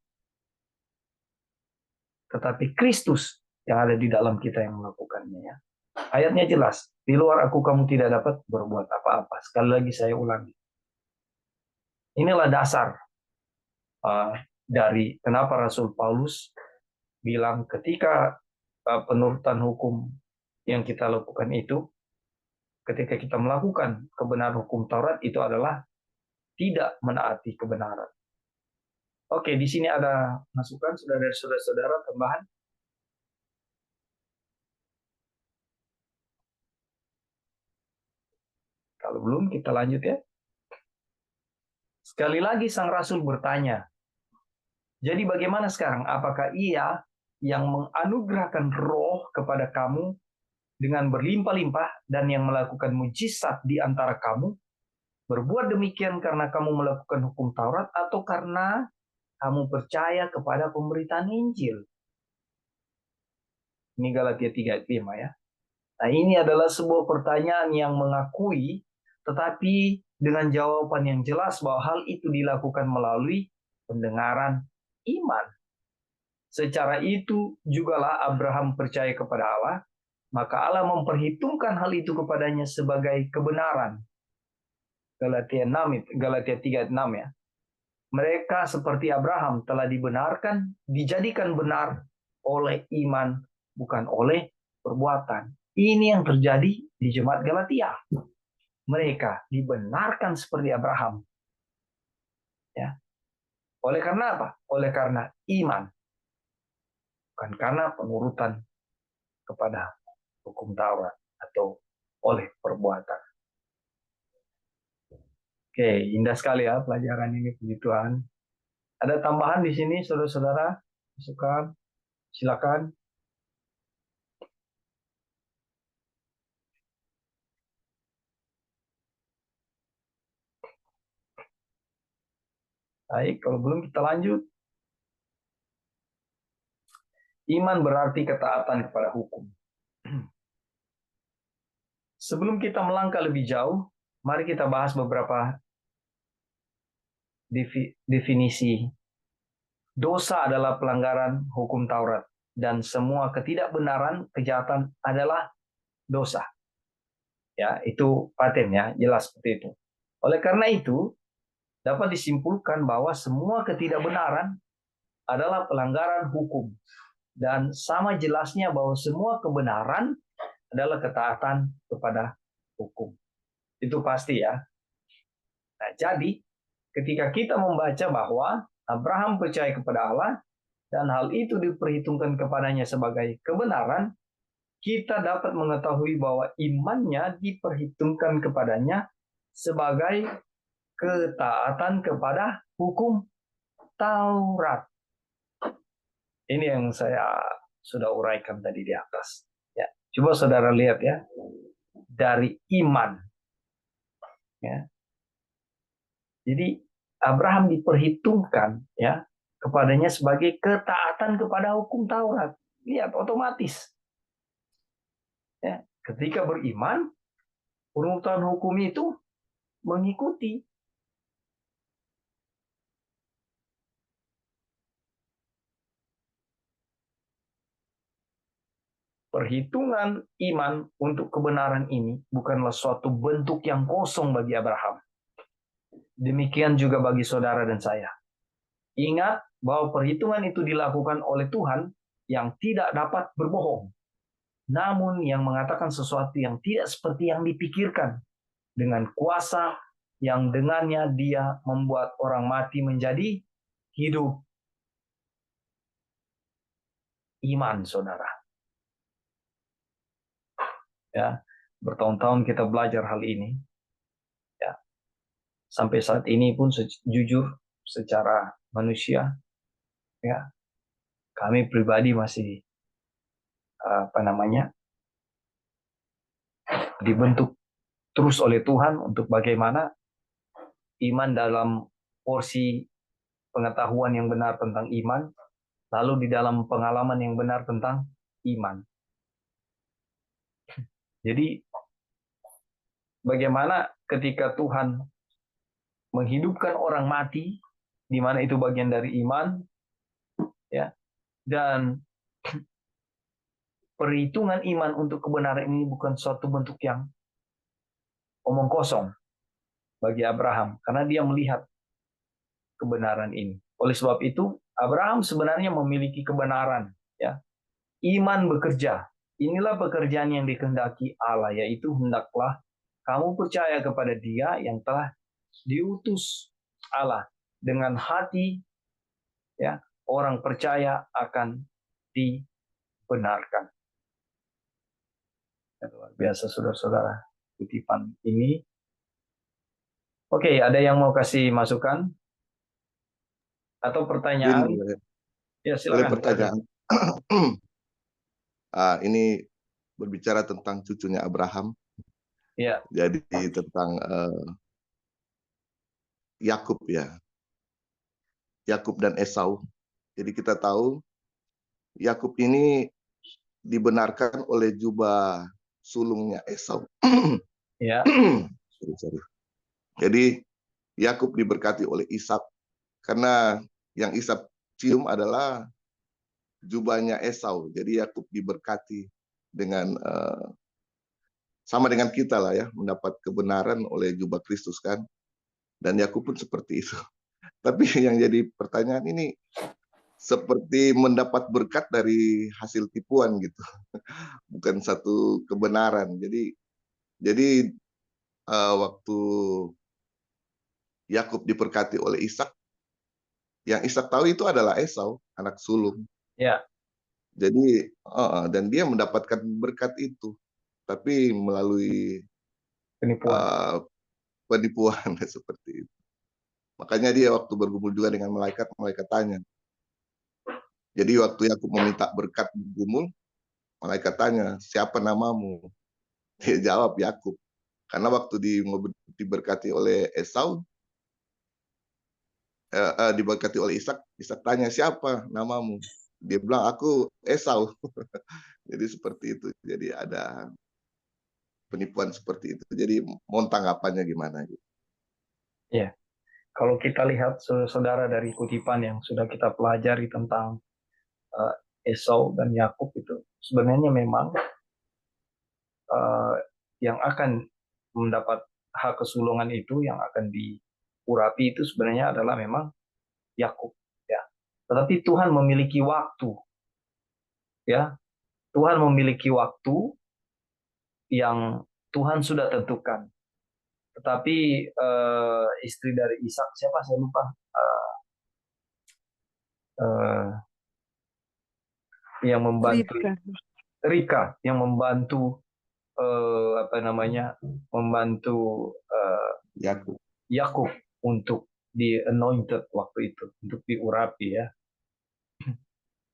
Speaker 1: tetapi Kristus yang ada di dalam kita yang melakukannya. Ya. Ayatnya jelas, di luar aku kamu tidak dapat berbuat apa-apa. Sekali lagi saya ulangi. Inilah dasar dari kenapa Rasul Paulus bilang ketika penurutan hukum yang kita lakukan itu, ketika kita melakukan kebenaran hukum Taurat, itu adalah tidak menaati kebenaran. Oke, di sini ada masukan saudara-saudara tambahan. Kalau belum, kita lanjut ya. Sekali lagi sang Rasul bertanya, jadi bagaimana sekarang? Apakah ia yang menganugerahkan roh kepada kamu dengan berlimpah-limpah dan yang melakukan mujizat di antara kamu, berbuat demikian karena kamu melakukan hukum Taurat atau karena kamu percaya kepada pemberitaan Injil? Ini Galatia 3:5 ya. Nah, ini adalah sebuah pertanyaan yang mengakui, tetapi dengan jawaban yang jelas bahwa hal itu dilakukan melalui pendengaran iman. Secara itu jugalah Abraham percaya kepada Allah, maka Allah memperhitungkan hal itu kepadanya sebagai kebenaran. Galatia 3:6 ya. Mereka seperti Abraham telah dibenarkan, dijadikan benar oleh iman, bukan oleh perbuatan. Ini yang terjadi di jemaat Galatia. Mereka dibenarkan seperti Abraham. Ya. Oleh karena apa? Oleh karena iman. Bukan karena penurutan kepada hukum Taurat atau oleh perbuatan. Oke, indah sekali ya pelajaran ini, puji Tuhan. Ada tambahan di sini, saudara-saudara? Silakan. Baik, kalau belum kita lanjut. Iman berarti ketaatan kepada hukum. Sebelum kita melangkah lebih jauh, mari kita bahas beberapa definisi. Dosa adalah pelanggaran hukum Taurat, dan semua ketidakbenaran, kejahatan adalah dosa. Ya, itu paten ya, jelas seperti itu. Oleh karena itu, dapat disimpulkan bahwa semua ketidakbenaran adalah pelanggaran hukum. Dan sama jelasnya bahwa semua kebenaran adalah ketaatan kepada hukum. Itu pasti ya. Nah, jadi ketika kita membaca bahwa Abraham percaya kepada Allah dan hal itu diperhitungkan kepadanya sebagai kebenaran, kita dapat mengetahui bahwa imannya diperhitungkan kepadanya sebagai ketaatan kepada hukum Taurat. Ini yang saya sudah uraikan tadi di atas. Ya, coba saudara lihat ya, dari iman. Ya. Jadi Abraham diperhitungkan ya kepadanya sebagai ketaatan kepada hukum Taurat. Lihat otomatis. Ya, ketika beriman, urutan hukum itu mengikuti. Perhitungan iman untuk kebenaran ini bukanlah suatu bentuk yang kosong bagi Abraham. Demikian juga bagi saudara dan saya. Ingat bahwa perhitungan itu dilakukan oleh Tuhan yang tidak dapat berbohong, namun yang mengatakan sesuatu yang tidak seperti yang dipikirkan, dengan kuasa yang dengannya dia membuat orang mati menjadi hidup. Iman, saudara. Ya, bertahun-tahun kita belajar hal ini. Ya, sampai saat ini pun jujur secara manusia, ya, kami pribadi masih dibentuk terus oleh Tuhan untuk bagaimana iman dalam porsi pengetahuan yang benar tentang iman, lalu di dalam pengalaman yang benar tentang iman. Jadi bagaimana ketika Tuhan menghidupkan orang mati, di mana itu bagian dari iman, ya, dan perhitungan iman untuk kebenaran ini bukan suatu bentuk yang omong kosong bagi Abraham, karena dia melihat kebenaran ini. Oleh sebab itu, Abraham sebenarnya memiliki kebenaran. Ya, iman bekerja. Inilah pekerjaan yang dikehendaki Allah, yaitu hendaklah kamu percaya kepada Dia yang telah diutus Allah. Dengan hati, ya, orang percaya akan dibenarkan. Luar biasa, saudara-saudara, kutipan ini. Oke, ada yang mau kasih masukan atau pertanyaan? Ya,
Speaker 5: Boleh
Speaker 1: silakan.
Speaker 5: pertanyaan. Ini berbicara tentang cucunya Abraham.
Speaker 1: Ya.
Speaker 5: Jadi tentang Yakub ya. Yakub dan Esau. Jadi kita tahu Yakub ini dibenarkan oleh jubah sulungnya Esau.
Speaker 1: Ya,
Speaker 5: Sorry. Jadi Yakub diberkati oleh Ishak karena yang Ishak cium adalah jubahnya Esau. Jadi Yakub diberkati dengan sama dengan kita lah ya, mendapat kebenaran oleh jubah Kristus kan. Dan Yakub pun seperti itu. Tapi yang jadi pertanyaan ini seperti mendapat berkat dari hasil tipuan gitu, bukan satu kebenaran. Jadi waktu Yakub diberkati oleh Ishak, yang Ishak tahu itu adalah Esau, anak sulung.
Speaker 1: ya,
Speaker 5: Jadi dan dia mendapatkan berkat itu, tapi melalui
Speaker 1: penipuan.
Speaker 5: penipuan seperti itu. Makanya dia waktu bergumul juga dengan malaikat, malaikat tanya. Jadi waktu Yakub meminta berkat bergumul, malaikat tanya, siapa namamu? Dia jawab Yakub. Karena waktu diberkati oleh Esau, diberkati oleh Ishak, Ishak tanya siapa namamu? Dia bilang aku Esau. Jadi seperti itu. Jadi ada penipuan seperti itu. Jadi mohon tanggapannya gimana?
Speaker 1: Ya, kalau kita lihat saudara dari kutipan yang sudah kita pelajari tentang Esau dan Yakub itu, sebenarnya memang yang akan mendapat hak kesulungan itu, yang akan diurapi itu sebenarnya adalah memang Yakub, ya. Tetapi Tuhan memiliki waktu, ya. Tuhan memiliki waktu yang Tuhan sudah tentukan. Tetapi istri dari Ishak siapa saya lupa, yang membantu
Speaker 2: Ribka.
Speaker 1: Rika, yang membantu membantu
Speaker 5: Yakub.
Speaker 1: Yakub untuk di anointed waktu itu, untuk diurapi, ya.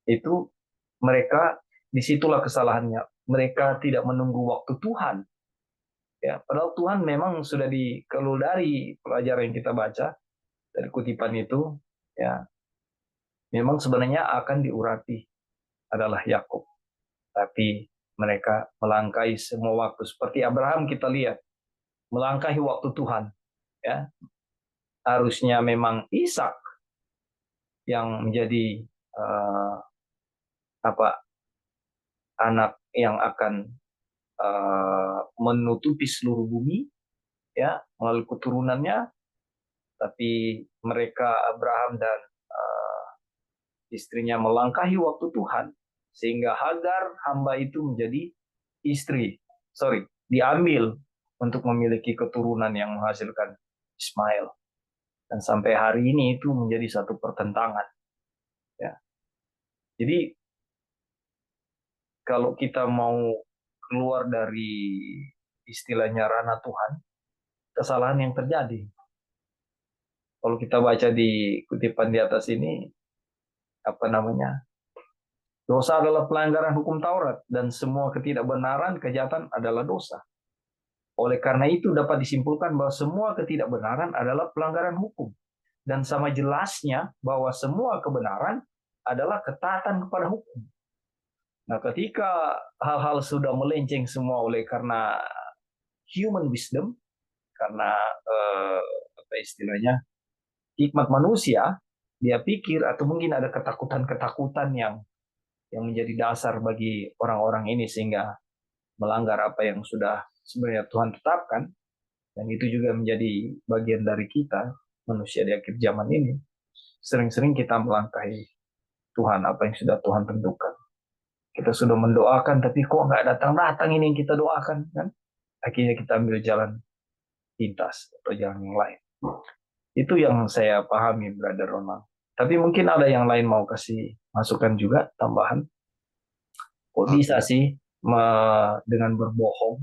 Speaker 1: Itu mereka, disitulah kesalahannya. Mereka tidak menunggu waktu Tuhan. Ya, padahal Tuhan memang sudah kalau dari pelajaran yang kita baca dari kutipan itu, ya, memang sebenarnya akan diurapi adalah Yakub. Tapi mereka melangkahi semua waktu. Seperti Abraham kita lihat, melangkahi waktu Tuhan. Ya, harusnya memang Ishak yang menjadi anak yang akan menutupi seluruh bumi, ya, melalui keturunannya. Tapi mereka, Abraham dan istrinya, melangkahi waktu Tuhan, sehingga Hagar hamba itu menjadi diambil untuk memiliki keturunan yang menghasilkan Ismail. Dan sampai hari ini itu menjadi satu pertentangan, ya. Jadi kalau kita mau keluar dari istilahnya ranah Tuhan, kesalahan yang terjadi. Kalau kita baca di kutipan di atas ini, dosa adalah pelanggaran hukum Taurat, dan semua ketidakbenaran, kejahatan adalah dosa. Oleh karena itu dapat disimpulkan bahwa semua ketidakbenaran adalah pelanggaran hukum. Dan sama jelasnya bahwa semua kebenaran adalah ketaatan kepada hukum. Nah, ketika hal-hal sudah melenceng semua oleh karena human wisdom, karena hikmat manusia, dia pikir atau mungkin ada ketakutan-ketakutan yang menjadi dasar bagi orang-orang ini sehingga melanggar apa yang sudah sebenarnya Tuhan tetapkan. Dan itu juga menjadi bagian dari kita, manusia di akhir zaman ini. Sering-sering kita melangkahi Tuhan, apa yang sudah Tuhan tentukan. Kita sudah mendoakan, tapi kok nggak datang-datang ini yang kita doakan, kan? Akhirnya kita ambil jalan pintas atau jalan yang lain. Itu yang saya pahami, Brother Ronald. Tapi mungkin ada yang lain mau kasih masukan juga, tambahan. Kok bisa sih dengan berbohong,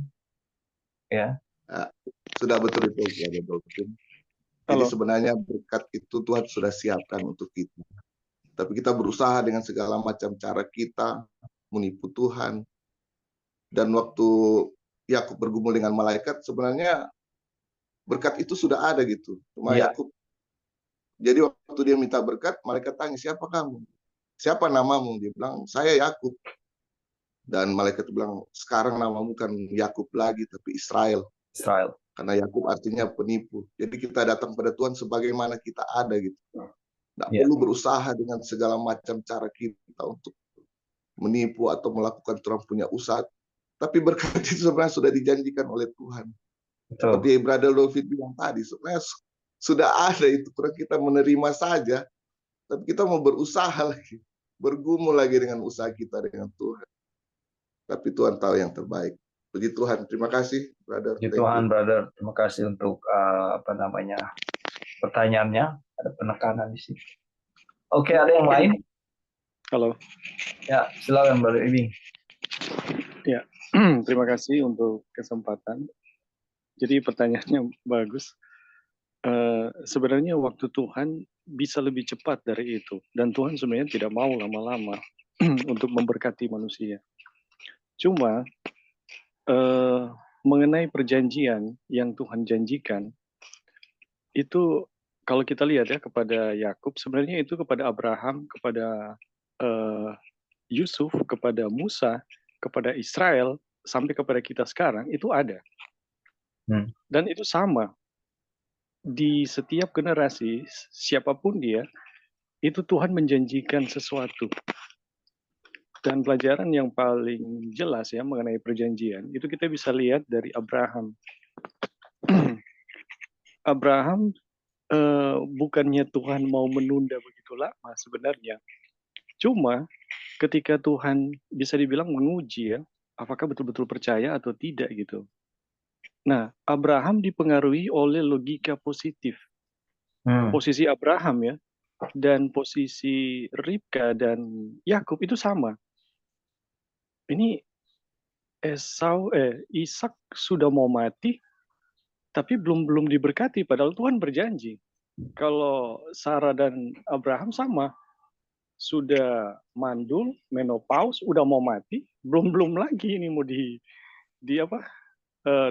Speaker 1: ya?
Speaker 5: Sudah betul itu, ya, betul. Jadi sebenarnya berkat itu Tuhan sudah siapkan untuk kita. Tapi kita berusaha dengan segala macam cara kita menipu Tuhan. Dan waktu Yakub bergumul dengan malaikat, sebenarnya berkat itu sudah ada gitu. Cuma Yakub, jadi waktu dia minta berkat, malaikat tanya, siapa kamu? Siapa namamu? Dia bilang, saya Yakub. Dan malaikat bilang, sekarang namamu bukan Yakub lagi, tapi Israel.
Speaker 1: Israel.
Speaker 5: Karena Yakub artinya penipu. Jadi kita datang pada Tuhan sebagaimana kita ada gitu. Nggak
Speaker 1: Ya.
Speaker 5: perlu berusaha dengan segala macam cara kita untuk menipu atau melakukan Tuhan punya usaha. Tapi berkat itu sebenarnya sudah dijanjikan oleh Tuhan.
Speaker 1: Betul.
Speaker 5: Seperti Brother David bilang tadi, sebenarnya sudah ada itu. Kurang kita menerima saja. Tapi kita mau berusaha lagi. Bergumul lagi dengan usaha kita dengan Tuhan. Tapi Tuhan tahu yang terbaik. Puji Tuhan. Terima kasih, Brother.
Speaker 1: Puji
Speaker 5: Thank
Speaker 1: Tuhan,
Speaker 5: you.
Speaker 1: brother. Terima kasih untuk pertanyaannya. Ada penekanan di sini. Oke, ada yang lain?
Speaker 4: Halo.
Speaker 1: Ya, silakan brother Ibing.
Speaker 4: Ya, terima kasih untuk kesempatan. Jadi pertanyaannya bagus. Sebenarnya waktu Tuhan bisa lebih cepat dari itu. Dan Tuhan sebenarnya tidak mau lama-lama untuk memberkati manusia. Cuma mengenai perjanjian yang Tuhan janjikan, itu kalau kita lihat ya kepada Yakub, sebenarnya itu kepada Abraham, kepada Yusuf, kepada Musa, kepada Israel, sampai kepada kita sekarang, itu ada. Dan itu sama. Di setiap generasi, siapapun dia, itu Tuhan menjanjikan sesuatu. Dan pelajaran yang paling jelas ya mengenai perjanjian, itu kita bisa lihat dari Abraham. Abraham bukannya Tuhan mau menunda begitu lama sebenarnya. Cuma ketika Tuhan bisa dibilang menguji ya, apakah betul-betul percaya atau tidak gitu. Nah, Abraham dipengaruhi oleh logika positif. Posisi Abraham ya, dan posisi Ribka dan Yakub itu sama. Ini Ishak sudah mau mati, tapi belum diberkati, padahal Tuhan berjanji. Kalau Sarah dan Abraham sama, sudah mandul, menopause, udah mau mati, belum lagi ini mau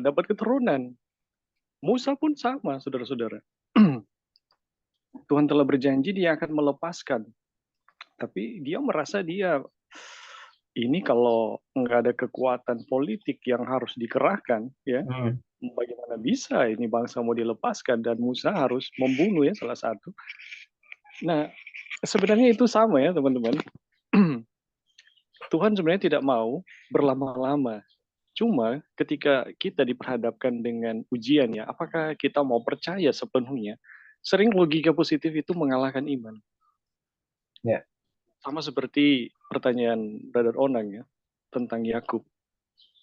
Speaker 4: dapat keturunan. Musa pun sama, saudara-saudara. Tuhan telah berjanji dia akan melepaskan, tapi dia merasa ini kalau nggak ada kekuatan politik yang harus dikerahkan, ya bagaimana bisa ini bangsa mau dilepaskan, dan Musa harus membunuh ya salah satu. Nah, sebenarnya itu sama ya teman-teman. Tuhan sebenarnya tidak mau berlama-lama. Cuma ketika kita diperhadapkan dengan ujian ya, apakah kita mau percaya sepenuhnya? Sering logika positif itu mengalahkan iman.
Speaker 1: Ya.
Speaker 4: Sama seperti pertanyaan Brother Onang ya tentang Yakub.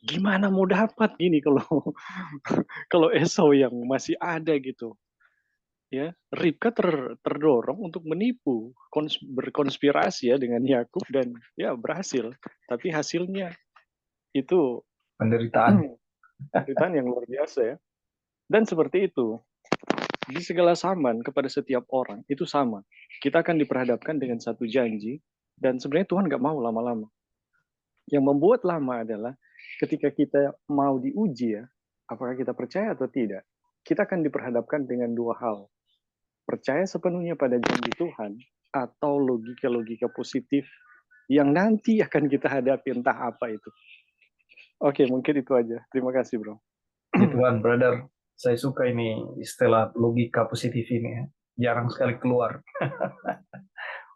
Speaker 4: Gimana mau dapat gini kalau Esau yang masih ada gitu. Ya, Ribka terdorong untuk menipu, berkonspirasi ya dengan Yakub dan ya berhasil. Tapi hasilnya itu
Speaker 1: penderitaan
Speaker 4: yang luar biasa ya. Dan seperti itu di segala zaman kepada setiap orang itu sama. Kita akan diperhadapkan dengan satu janji dan sebenarnya Tuhan nggak mau lama-lama. Yang membuat lama adalah ketika kita mau diuji ya, apakah kita percaya atau tidak. Kita akan diperhadapkan dengan dua hal. Percaya sepenuhnya pada janji Tuhan atau logika-logika positif yang nanti akan kita hadapi entah apa itu. Oke, mungkin itu aja. Terima kasih, Bro.
Speaker 1: Tuhan, brother. Saya suka ini istilah logika positif ini ya. Jarang sekali keluar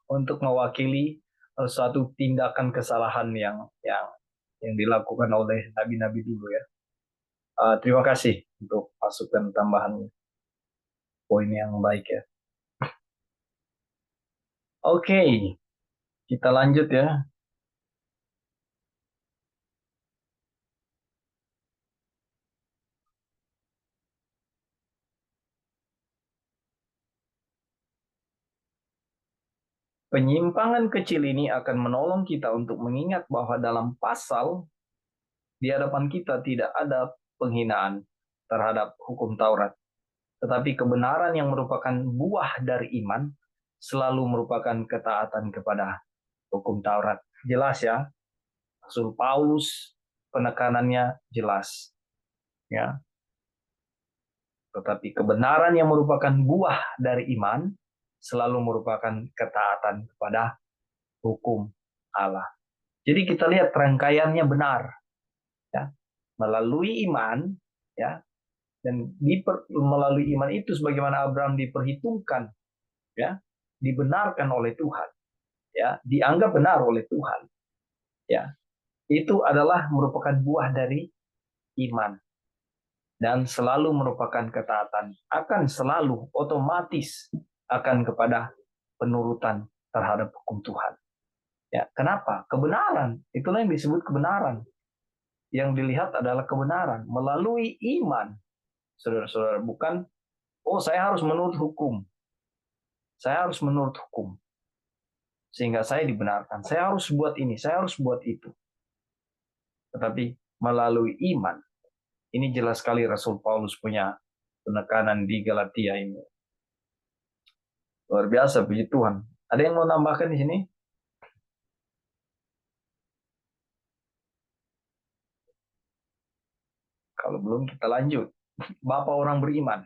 Speaker 1: untuk mewakili suatu tindakan kesalahan yang dilakukan oleh nabi-nabi dulu ya. Terima kasih untuk masukan tambahan poin yang baik ya. Oke, kita lanjut ya. Penyimpangan kecil ini akan menolong kita untuk mengingat bahwa dalam pasal di hadapan kita tidak ada penghinaan terhadap hukum Taurat. Tetapi kebenaran yang merupakan buah dari iman selalu merupakan ketaatan kepada hukum Taurat. Jelas ya, Rasul Paulus penekanannya jelas. Ya. Tetapi kebenaran yang merupakan buah dari iman selalu merupakan ketaatan kepada hukum Allah. Jadi kita lihat rangkaiannya benar, ya, melalui iman, ya, dan melalui iman itu sebagaimana Abraham diperhitungkan, ya, dibenarkan oleh Tuhan, ya, dianggap benar oleh Tuhan, ya, itu adalah merupakan buah dari iman dan selalu merupakan ketaatan, akan selalu otomatis akan kepada penurutan terhadap hukum Tuhan. Ya, kenapa? Kebenaran, itulah yang disebut kebenaran. Yang dilihat adalah kebenaran melalui iman. Saudara-saudara, bukan, oh saya harus menurut hukum. Saya harus menurut hukum. Sehingga saya dibenarkan. Saya harus buat ini, saya harus buat itu. Tetapi melalui iman. Ini jelas sekali Rasul Paulus punya penekanan di Galatia ini. Luar biasa, puji Tuhan. Ada yang mau tambahkan di sini? Kalau belum, kita lanjut. Bapa orang beriman.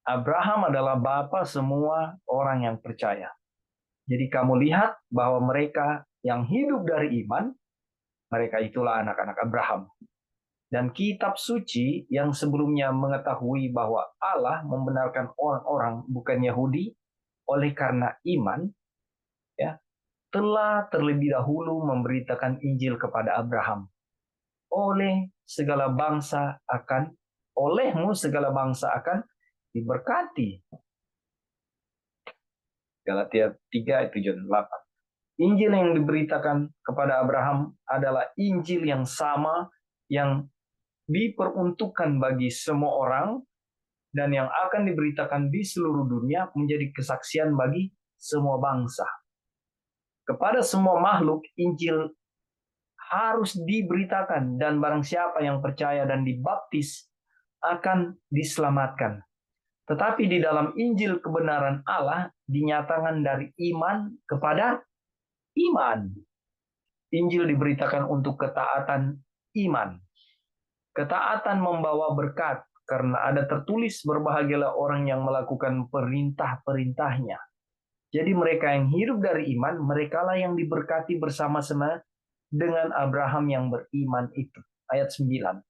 Speaker 1: Abraham adalah bapa semua orang yang percaya. Jadi kamu lihat bahwa mereka yang hidup dari iman, mereka itulah anak-anak Abraham. Dan kitab suci yang sebelumnya mengetahui bahwa Allah membenarkan orang-orang bukan Yahudi oleh karena iman, ya, telah terlebih dahulu memberitakan Injil kepada Abraham. Olehmu segala bangsa akan diberkati. Galatia 3 ayat 7 dan 8. Injil yang diberitakan kepada Abraham adalah Injil yang sama yang diperuntukkan bagi semua orang dan yang akan diberitakan di seluruh dunia menjadi kesaksian bagi semua bangsa. Kepada semua makhluk Injil harus diberitakan dan barang siapa yang percaya dan dibaptis akan diselamatkan. Tetapi di dalam Injil kebenaran Allah dinyatakan dari iman kepada iman. Injil diberitakan untuk ketaatan iman. Ketaatan membawa berkat karena ada tertulis berbahagialah orang yang melakukan perintah-perintahnya. Jadi mereka yang hidup dari iman, merekalah yang diberkati bersama-sama dengan Abraham yang beriman itu. Ayat 9.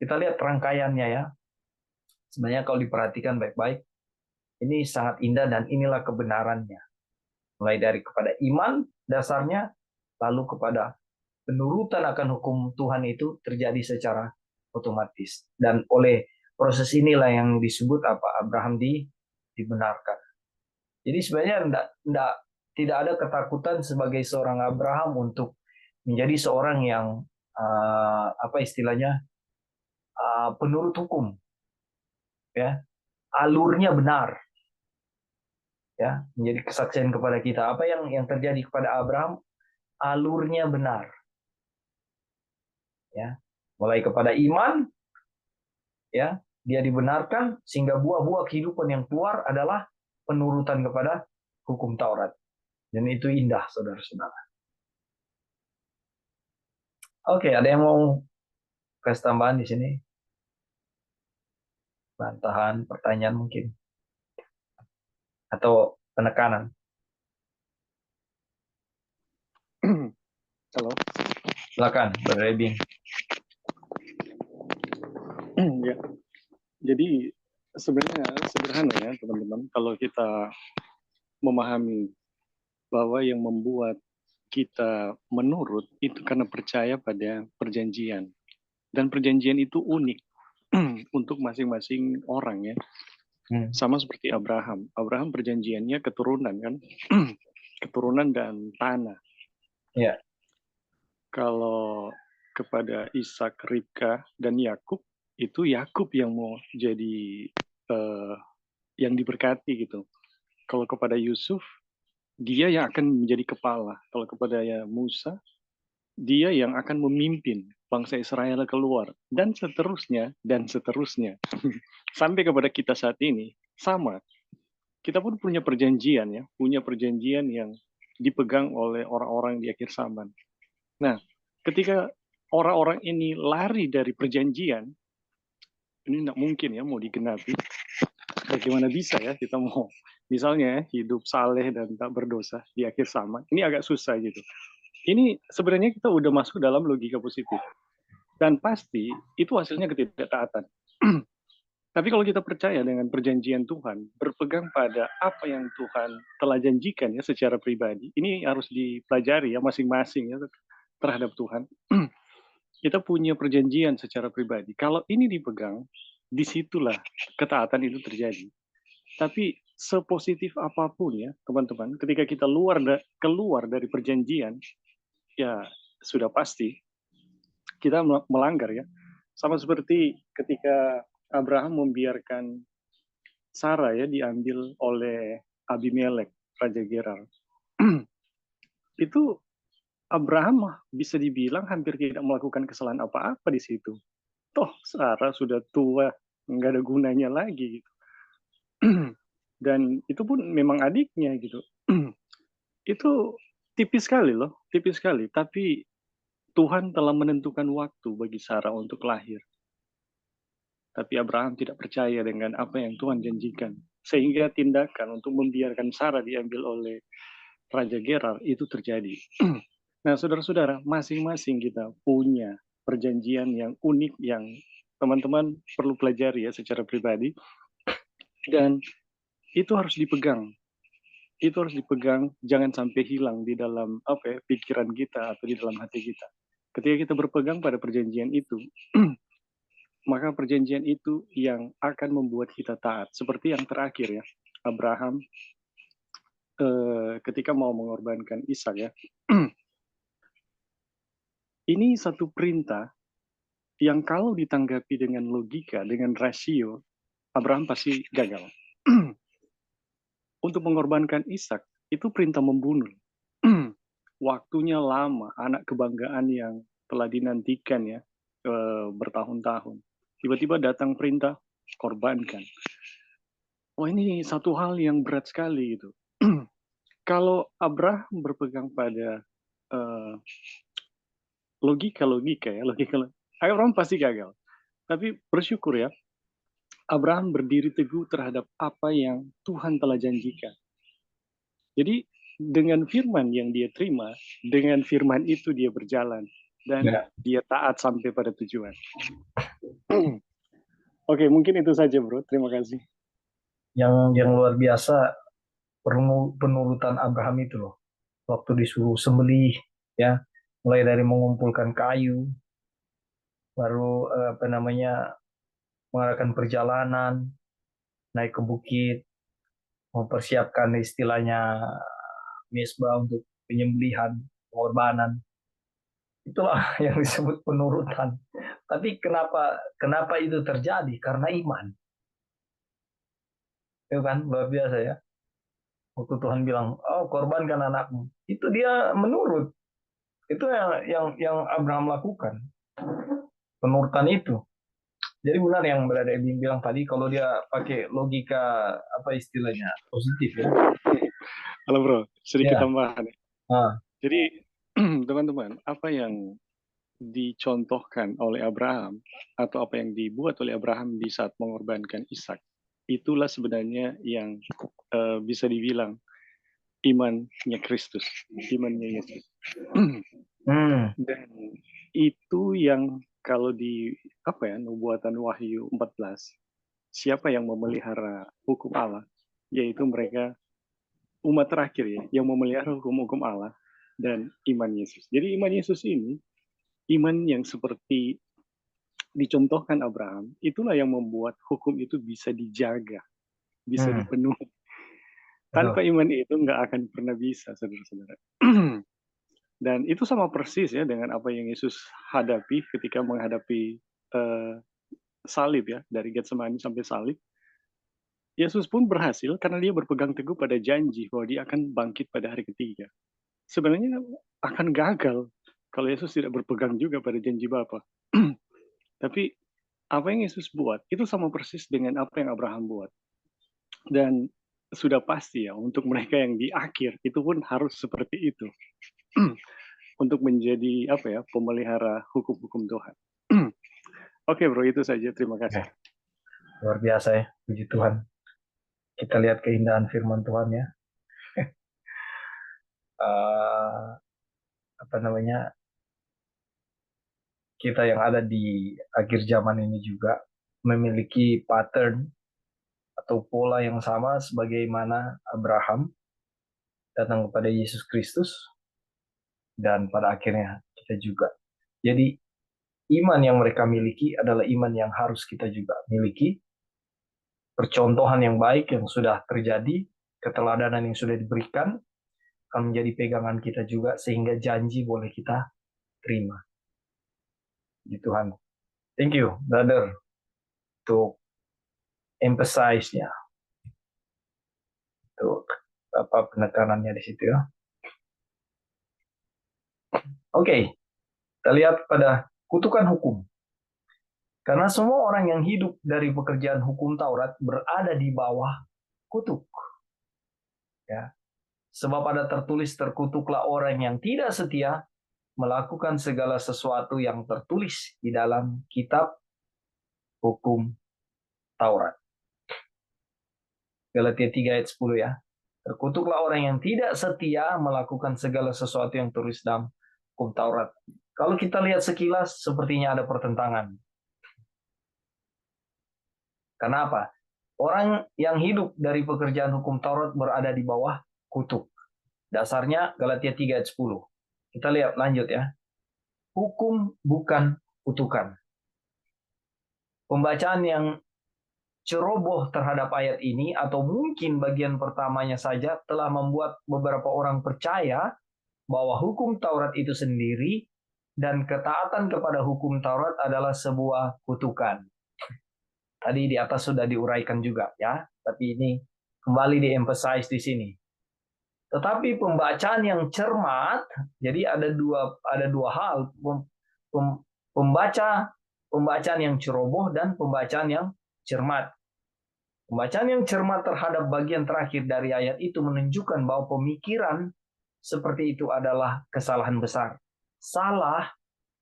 Speaker 1: Kita lihat rangkaiannya ya. Sebenarnya kalau diperhatikan baik-baik, ini sangat indah dan inilah kebenarannya. Mulai dari kepada iman dasarnya, lalu kepada penurutan akan hukum Tuhan itu terjadi secara otomatis. Dan oleh proses inilah yang disebut apa? Abraham dibenarkan. Jadi sebenarnya tidak ada ketakutan sebagai seorang Abraham untuk menjadi seorang yang apa istilahnya penurut hukum. Ya, alurnya benar. Ya, menjadi kesaksian kepada kita. Apa yang terjadi kepada Abraham? Alurnya benar. Ya, mulai kepada iman, ya, dia dibenarkan sehingga buah-buah kehidupan yang keluar adalah penurutan kepada hukum Taurat. Dan itu indah, saudara-saudara. Oke, ada yang mau kasih tambahan di sini? Bantahan, pertanyaan mungkin, atau penekanan?
Speaker 4: Halo.
Speaker 1: Silakan, Brother Ebing.
Speaker 4: Ya. Jadi sebenarnya sederhana ya teman-teman. Kalau kita memahami bahwa yang membuat kita menurut itu karena percaya pada perjanjian. Dan perjanjian itu unik untuk masing-masing orang ya. Sama seperti Abraham. Abraham perjanjiannya keturunan kan. Keturunan dan tanah.
Speaker 1: Ya.
Speaker 4: Kalau kepada Ishak, Ribka, dan Yakub, itu Yakub yang mau jadi yang diberkati gitu. Kalau kepada Yusuf, dia yang akan menjadi kepala. Kalau kepada Musa, dia yang akan memimpin bangsa Israel keluar. Dan seterusnya, dan seterusnya. Sampai kepada kita saat ini, sama. Kita pun punya perjanjian ya, punya perjanjian yang dipegang oleh orang-orang di akhir zaman. Nah, ketika orang-orang ini lari dari perjanjian, ini tidak mungkin ya mau digenapi. Bagaimana bisa ya kita mau misalnya hidup saleh dan tak berdosa di akhir zaman. Ini agak susah gitu. ini sebenarnya kita udah masuk dalam logika positif. Dan pasti itu hasilnya ketidaktaatan. Tapi kalau kita percaya dengan perjanjian Tuhan, berpegang pada apa yang Tuhan telah janjikan ya secara pribadi, ini harus dipelajari ya masing-masing ya terhadap Tuhan. Kita punya perjanjian secara pribadi. Kalau ini dipegang, disitulah ketaatan itu terjadi. Tapi sepositif apapun ya teman-teman, ketika kita keluar dari perjanjian, ya sudah pasti kita melanggar ya. Sama seperti ketika Abraham membiarkan Sarah ya diambil oleh Abimelek, Raja Gerar. Itu Abraham bisa dibilang hampir tidak melakukan kesalahan apa-apa di situ. Toh Sarah sudah tua, nggak ada gunanya lagi gitu. Dan itu pun memang adiknya gitu. Itu tipis sekali loh, tipis sekali. Tapi Tuhan telah menentukan waktu bagi Sarah untuk lahir. Tapi Abraham tidak percaya dengan apa yang Tuhan janjikan. Sehingga tindakan untuk membiarkan Sarah diambil oleh Raja Gerar itu terjadi. Nah, saudara-saudara, masing-masing kita punya perjanjian yang unik yang teman-teman perlu pelajari ya secara pribadi. Dan itu harus dipegang. Itu harus dipegang, jangan sampai hilang di dalam pikiran kita atau di dalam hati kita. Ketika kita berpegang pada perjanjian itu, maka perjanjian itu yang akan membuat kita taat. Seperti yang terakhir ya, Abraham ketika mau mengorbankan Ishak ya. Ini satu perintah yang kalau ditanggapi dengan logika, dengan rasio, Abraham pasti gagal. Untuk mengorbankan Ishak, itu perintah membunuh. Waktunya lama, anak kebanggaan yang telah dinantikan ya, bertahun-tahun. Tiba-tiba datang perintah, korbankan. Oh ini satu hal yang berat sekali gitu. Kalau Abraham berpegang pada logika ya, Abraham pasti gagal. Tapi bersyukur ya, Abraham berdiri teguh terhadap apa yang Tuhan telah janjikan. Jadi dengan firman yang dia terima, dengan firman itu dia berjalan dan dia taat sampai pada tujuan. Oke, mungkin itu saja bro. Terima kasih.
Speaker 1: Yang luar biasa penurutan Abraham itu loh. Waktu disuruh sembelih ya, mulai dari mengumpulkan kayu, baru mengadakan perjalanan, naik ke bukit, mempersiapkan istilahnya mesbah untuk penyembelihan, pengorbanan. Itulah yang disebut penurutan. Tapi kenapa itu terjadi? Karena iman. Itu kan luar biasa ya. Waktu Tuhan bilang, oh korbankan anakmu, itu dia menurut. Itu yang Abraham lakukan. Penurutan itu. Jadi benar yang berada Edwin bilang tadi, kalau dia pakai logika apa istilahnya positif ya.
Speaker 4: Halo bro, sedikit
Speaker 1: Ya.
Speaker 4: tambahan. Jadi teman-teman, apa yang dicontohkan oleh Abraham atau apa yang dibuat oleh Abraham di saat mengorbankan Ishak, itulah sebenarnya yang bisa dibilang imannya Kristus, imannya Yesus. Dan itu yang kalau di nubuatan Wahyu 14, siapa yang memelihara hukum Allah, yaitu mereka umat terakhir ya, yang memelihara hukum-hukum Allah dan iman Yesus. Jadi iman Yesus ini, iman yang seperti dicontohkan Abraham, itulah yang membuat hukum itu bisa dijaga, bisa dipenuhi. Tanpa iman itu nggak akan pernah bisa, saudara-saudara. Dan itu sama persis ya dengan apa yang Yesus hadapi ketika menghadapi salib ya, dari Getsemani sampai salib. Yesus pun berhasil karena dia berpegang teguh pada janji bahwa dia akan bangkit pada hari ketiga. Sebenarnya akan gagal kalau Yesus tidak berpegang juga pada janji Bapa. Tapi apa yang Yesus buat itu sama persis dengan apa yang Abraham buat. Dan sudah pasti ya untuk mereka yang di akhir itu pun harus seperti itu. Untuk menjadi pemelihara hukum-hukum Tuhan. Oke bro, itu saja. Terima kasih.
Speaker 1: Luar biasa ya, puji Tuhan. Kita lihat keindahan firman Tuhan ya. apa namanya, kita yang ada di akhir zaman ini juga memiliki pattern atau pola yang sama sebagaimana Abraham datang kepada Yesus Kristus, dan pada akhirnya kita juga. Jadi iman yang mereka miliki adalah iman yang harus kita juga miliki. Percontohan yang baik yang sudah terjadi, keteladanan yang sudah diberikan akan menjadi pegangan kita juga, sehingga janji boleh kita terima. Di Tuhan. Thank you, brother, untuk emphasize-nya, untuk apa penekanannya di situ ya. Oke, kita lihat pada kutukan hukum. Karena semua orang yang hidup dari pekerjaan hukum Taurat berada di bawah kutuk. Ya. Sebab ada tertulis, terkutuklah orang yang tidak setia melakukan segala sesuatu yang tertulis di dalam kitab hukum Taurat. Galatia 3 ayat 10 ya. Terkutuklah orang yang tidak setia melakukan segala sesuatu yang tertulis dalam hukum Taurat. Kalau kita lihat sekilas, sepertinya ada pertentangan. Kenapa? Orang yang hidup dari pekerjaan hukum Taurat berada di bawah kutuk. Dasarnya Galatia 3 ayat 10. Kita lihat lanjut ya. Hukum bukan kutukan. Pembacaan yang ceroboh terhadap ayat ini, atau mungkin bagian pertamanya saja, telah membuat beberapa orang percaya bahwa hukum Taurat itu sendiri dan ketaatan kepada hukum Taurat adalah sebuah kutukan. Tadi di atas sudah diuraikan juga ya, tapi ini kembali di-emphasize di sini. Tetapi pembacaan yang cermat, jadi ada dua hal, pembacaan yang ceroboh dan pembacaan yang cermat. Pembacaan yang cermat terhadap bagian terakhir dari ayat itu menunjukkan bahwa pemikiran seperti itu adalah kesalahan besar. Salah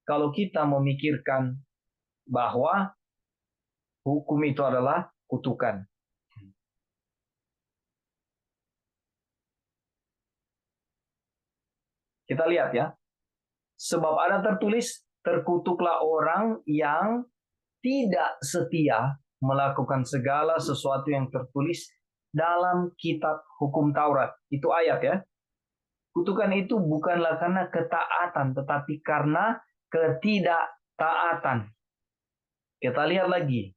Speaker 1: kalau kita memikirkan bahwa hukum itu adalah kutukan. Kita lihat ya. Sebab ada tertulis, terkutuklah orang yang tidak setia melakukan segala sesuatu yang tertulis dalam kitab hukum Taurat. Itu ayat ya. Kutukan itu bukanlah karena ketaatan, tetapi karena ketidaktaatan. Kita lihat lagi.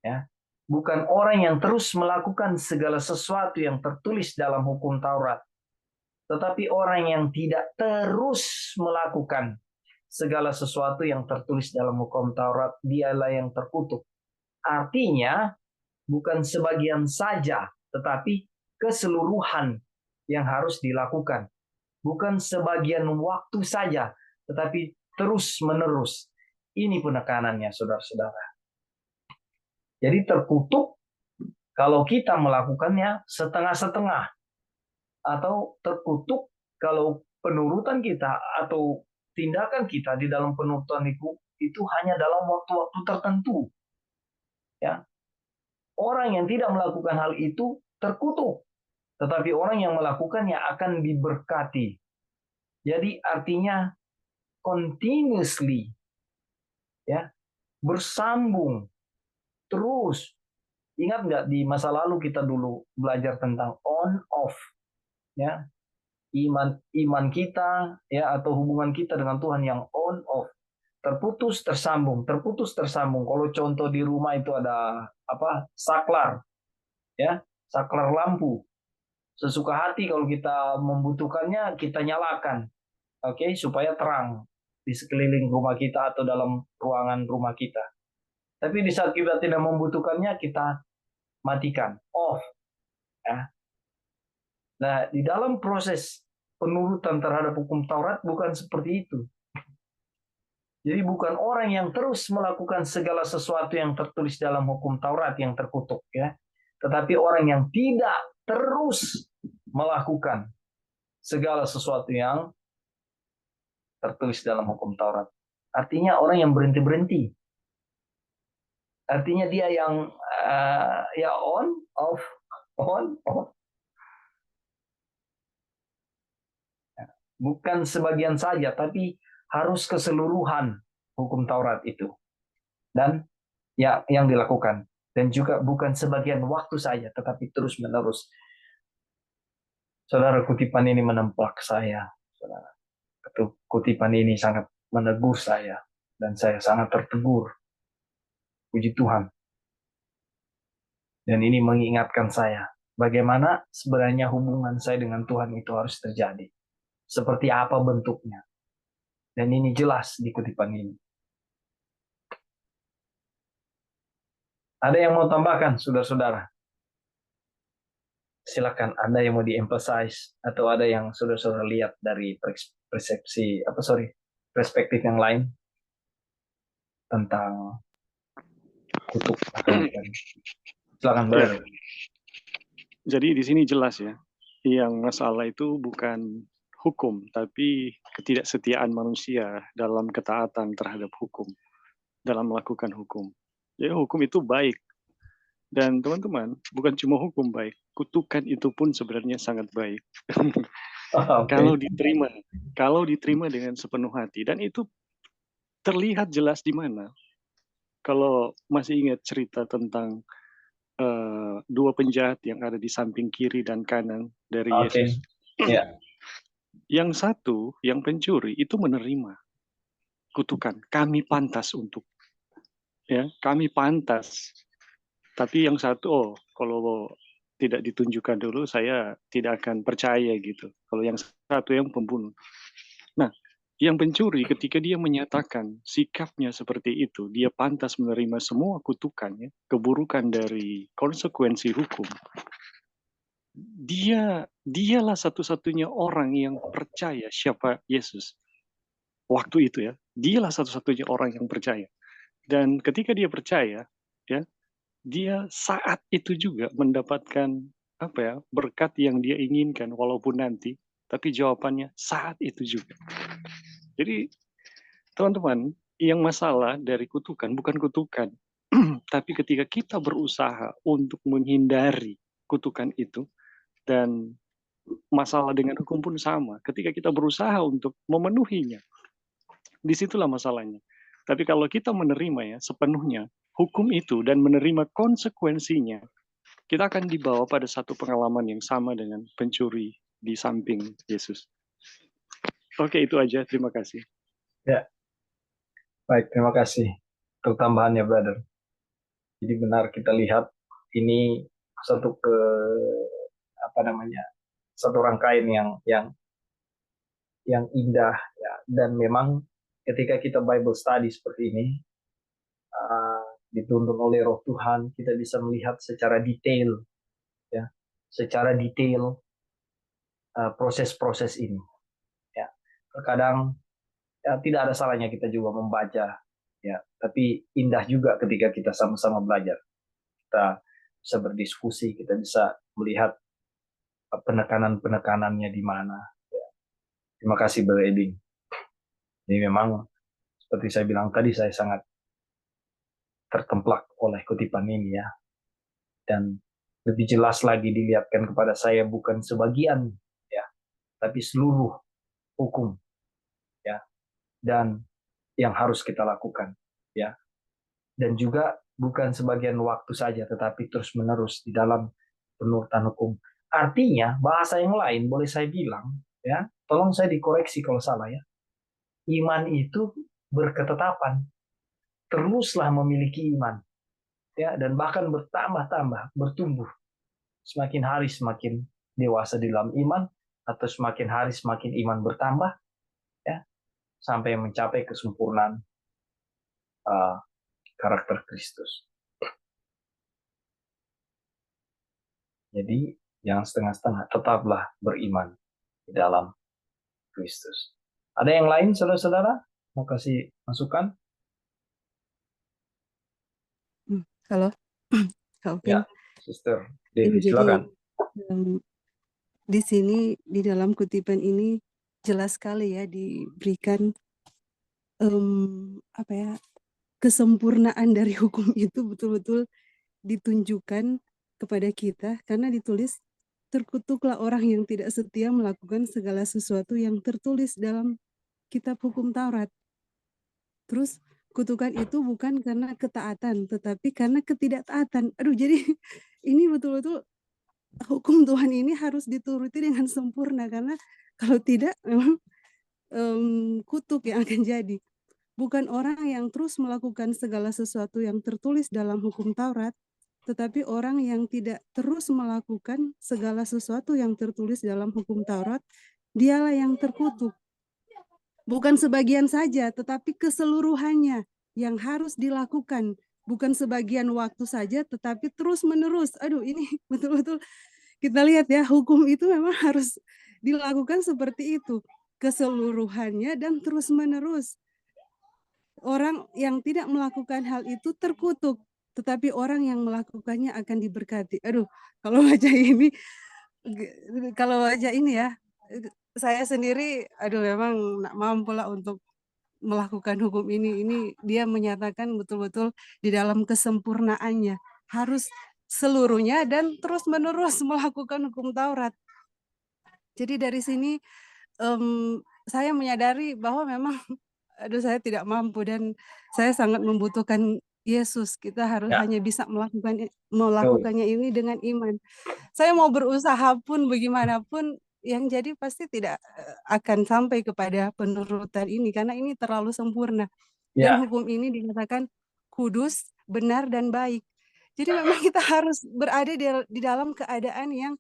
Speaker 1: Ya. Bukan orang yang terus melakukan segala sesuatu yang tertulis dalam hukum Taurat, tetapi orang yang tidak terus melakukan segala sesuatu yang tertulis dalam hukum Taurat, dialah yang terkutuk. Artinya, bukan sebagian saja, tetapi keseluruhan yang harus dilakukan. Bukan sebagian waktu saja, tetapi terus-menerus. Ini penekanannya, saudara-saudara. Jadi terkutuk kalau kita melakukannya setengah-setengah. Atau terkutuk kalau penurutan kita atau tindakan kita di dalam penurutan itu hanya dalam waktu-waktu tertentu. Ya. Orang yang tidak melakukan hal itu terkutuk, tetapi orang yang melakukannya akan diberkati. Jadi artinya continuously, ya, bersambung terus. Ingat nggak di masa lalu kita dulu belajar tentang on off, ya, iman kita ya atau hubungan kita dengan Tuhan yang on off, terputus tersambung, terputus tersambung. Kalau contoh di rumah itu ada apa, saklar ya, saklar lampu, sesuka hati kalau kita membutuhkannya kita nyalakan, oke, supaya terang di sekeliling rumah kita atau dalam ruangan rumah kita. Tapi di saat kita tidak membutuhkannya kita matikan, off ya. Nah, di dalam proses penurutan terhadap hukum Taurat bukan seperti itu. Jadi bukan orang yang terus melakukan segala sesuatu yang tertulis dalam hukum Taurat yang terkutuk ya. Tetapi orang yang tidak terus melakukan segala sesuatu yang tertulis dalam hukum Taurat. Artinya orang yang berhenti-berhenti. Artinya dia yang ya on, off, on, off. bukan sebagian saja, tapi harus keseluruhan hukum Taurat itu. Dan ya yang dilakukan. Dan juga bukan sebagian waktu saja, tetapi terus-menerus. Saudara, kutipan ini menemplak saya. Saudara, kutipan ini sangat menegur saya. Dan saya sangat tertegur. Puji Tuhan. Dan ini mengingatkan saya, bagaimana sebenarnya hubungan saya dengan Tuhan itu harus terjadi. Seperti apa bentuknya. Dan ini jelas di kutipan ini. Ada yang mau tambahkan, saudara-saudara? Silakan, ada yang mau di-emphasize atau ada yang saudara-saudara lihat dari perspektif yang lain tentang kutuk atau bukan. Silakan, brother.
Speaker 4: Jadi di sini jelas ya, yang masalah itu bukan hukum, tapi ketidaksetiaan manusia dalam ketaatan terhadap hukum, dalam melakukan hukum. Jadi hukum itu baik. Dan teman-teman, bukan cuma hukum baik, kutukan itu pun sebenarnya sangat baik. Kalau diterima dengan sepenuh hati. Dan itu terlihat jelas di mana. Kalau masih ingat cerita tentang dua penjahat yang ada di samping kiri dan kanan dari Yesus.
Speaker 1: Ya.
Speaker 4: Yang satu, yang pencuri, itu menerima kutukan. Kami pantas untuk. Ya, kami pantas. Tapi yang satu, kalau tidak ditunjukkan dulu, saya tidak akan percaya gitu. Kalau yang satu yang pembunuh. Nah, yang pencuri ketika dia menyatakan sikapnya seperti itu, dia pantas menerima semua kutukannya, keburukan dari konsekuensi hukum. Dialah satu-satunya orang yang percaya siapa Yesus. Waktu itu ya, dialah satu-satunya orang yang percaya. Dan ketika dia percaya, ya, dia saat itu juga mendapatkan berkat yang dia inginkan walaupun nanti, tapi jawabannya saat itu juga. Jadi teman-teman, yang masalah dari kutukan bukan kutukan, tapi ketika kita berusaha untuk menghindari kutukan itu, dan masalah dengan hukum pun sama, ketika kita berusaha untuk memenuhinya, disitulah masalahnya. Tapi kalau kita menerima ya sepenuhnya hukum itu dan menerima konsekuensinya, kita akan dibawa pada satu pengalaman yang sama dengan pencuri di samping Yesus. Oke, itu aja. Terima kasih.
Speaker 1: Ya. Baik, terima kasih untuk tambahannya, brother. Jadi benar kita lihat ini satu satu rangkaian yang indah ya. Dan memang ketika kita Bible study seperti ini, dituntun oleh Roh Tuhan, kita bisa melihat secara detail ya, proses-proses ini ya. Terkadang ya, tidak ada salahnya kita juga membaca ya, tapi indah juga ketika kita sama-sama belajar. Kita bisa berdiskusi, kita bisa melihat penekanan-penekanannya di mana ya. Terima kasih, Brother Eding. Jadi memang seperti saya bilang tadi, saya sangat tertemplak oleh kutipan ini ya. Dan lebih jelas lagi dilihatkan kepada saya bukan sebagian ya, tapi seluruh hukum ya, dan yang harus kita lakukan ya. Dan juga bukan sebagian waktu saja, tetapi terus-menerus di dalam penurutan hukum. Artinya bahasa yang lain boleh saya bilang ya, tolong saya dikoreksi kalau salah ya. Iman itu berketetapan. Teruslah memiliki iman ya, dan bahkan bertambah-tambah, bertumbuh. Semakin hari semakin dewasa di dalam iman, atau semakin hari semakin iman bertambah ya, sampai mencapai kesempurnaan karakter Kristus. Jadi jangan setengah-setengah, tetaplah beriman di dalam Kristus. Ada yang lain, saudara-saudara? Mau kasih masukan?
Speaker 2: Halo, Kak Opin.
Speaker 1: Ya, Sister Devi, silakan.
Speaker 2: Di sini, di dalam kutipan ini jelas sekali ya diberikan kesempurnaan dari hukum itu betul-betul ditunjukkan kepada kita, karena ditulis terkutuklah orang yang tidak setia melakukan segala sesuatu yang tertulis dalam kitab hukum Taurat. Terus kutukan itu bukan karena ketaatan, tetapi karena ketidaktaatan. Aduh, jadi ini betul-betul hukum Tuhan ini harus dituruti dengan sempurna, karena kalau tidak memang kutuk yang akan jadi. Bukan orang yang terus melakukan segala sesuatu yang tertulis dalam hukum Taurat, tetapi orang yang tidak terus melakukan segala sesuatu yang tertulis dalam hukum Taurat, dialah yang terkutuk. Bukan sebagian saja, tetapi keseluruhannya yang harus dilakukan. Bukan sebagian waktu saja, tetapi terus-menerus. Aduh, ini betul-betul kita lihat ya, hukum itu memang harus dilakukan seperti itu. Keseluruhannya dan terus-menerus. Orang yang tidak melakukan hal itu terkutuk, tetapi orang yang melakukannya akan diberkati. Aduh, kalau baca ini, ya, saya sendiri, aduh memang nggak mampu lah untuk melakukan hukum ini. Ini dia menyatakan betul-betul di dalam kesempurnaannya harus seluruhnya dan terus-menerus melakukan hukum Taurat. Jadi dari sini saya menyadari bahwa memang aduh saya tidak mampu dan saya sangat membutuhkan Yesus. Kita harus hanya bisa melakukannya ini dengan iman. Saya mau berusaha pun bagaimanapun, yang jadi pasti tidak akan sampai kepada penurutan ini, karena ini terlalu sempurna. Dan hukum ini dikatakan kudus, benar, dan baik. Jadi memang kita harus berada di dalam keadaan yang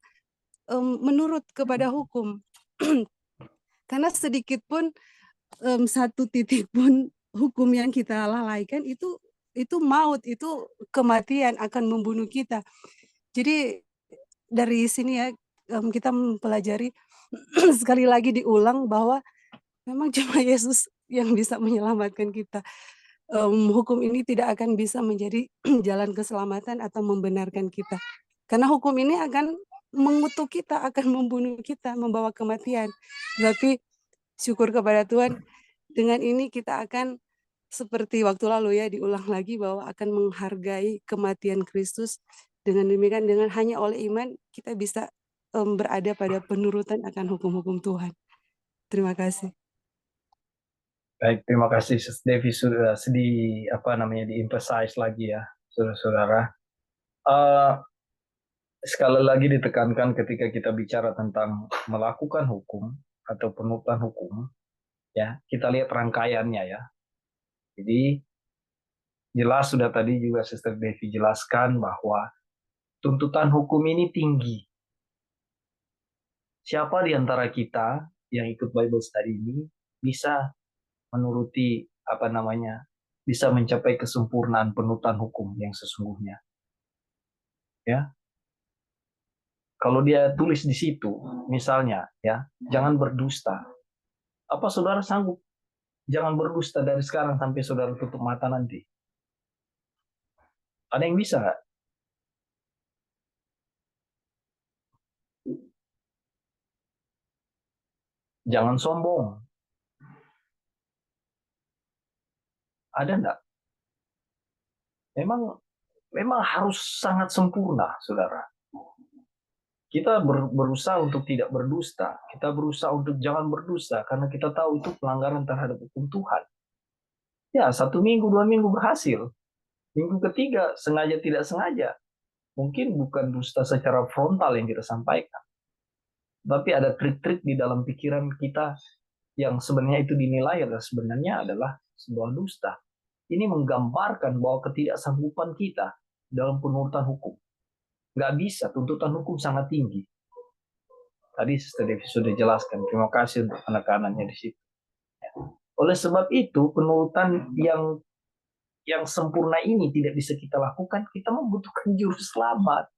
Speaker 2: menurut kepada hukum. Karena sedikit pun satu titik pun hukum yang kita lalaikan itu maut, itu kematian akan membunuh kita. Jadi dari sini ya kita mempelajari sekali lagi diulang bahwa memang cuma Yesus yang bisa menyelamatkan kita. Hukum ini tidak akan bisa menjadi jalan keselamatan atau membenarkan kita. Karena hukum ini akan mengutuk kita, akan membunuh kita, membawa kematian. Tapi syukur kepada Tuhan, dengan ini kita akan seperti waktu lalu ya, diulang lagi bahwa akan menghargai kematian Kristus. Dengan demikian, dengan hanya oleh iman kita bisa berada pada penurutan akan hukum-hukum Tuhan. Terima kasih.
Speaker 1: Baik, terima kasih Devi sudah di-emphasize lagi ya, saudara-saudara. Sekali lagi ditekankan ketika kita bicara tentang melakukan hukum atau penurutan hukum, ya kita lihat rangkaiannya ya. Jadi jelas sudah tadi juga Sister Devi jelaskan bahwa tuntutan hukum ini tinggi. Siapa di antara kita yang ikut Bible Study ini bisa menuruti bisa mencapai kesempurnaan penurutan hukum yang sesungguhnya? Ya. Kalau dia tulis di situ, misalnya ya, jangan berdusta. Apa saudara sanggup jangan berdusta dari sekarang sampai saudara tutup mata nanti? Ada yang bisa nggak? Jangan sombong. Ada enggak? Memang harus sangat sempurna, saudara. Kita berusaha untuk tidak berdusta. Kita berusaha untuk jangan berdusta karena kita tahu itu pelanggaran terhadap hukum Tuhan. Ya, 1 minggu, 2 minggu berhasil. Minggu ketiga, sengaja tidak sengaja. Mungkin bukan dusta secara frontal yang kita sampaikan. Tapi ada trik-trik di dalam pikiran kita yang sebenarnya itu dinilai sebenarnya adalah sebuah dusta. Ini menggambarkan bahwa ketidaksanggupan kita dalam penurutan hukum. Nggak bisa, tuntutan hukum sangat tinggi. Tadi Sister Devi sudah jelaskan, terima kasih untuk penekanannya di situ. Oleh sebab itu, penurutan yang sempurna ini tidak bisa kita lakukan, kita membutuhkan juru selamat.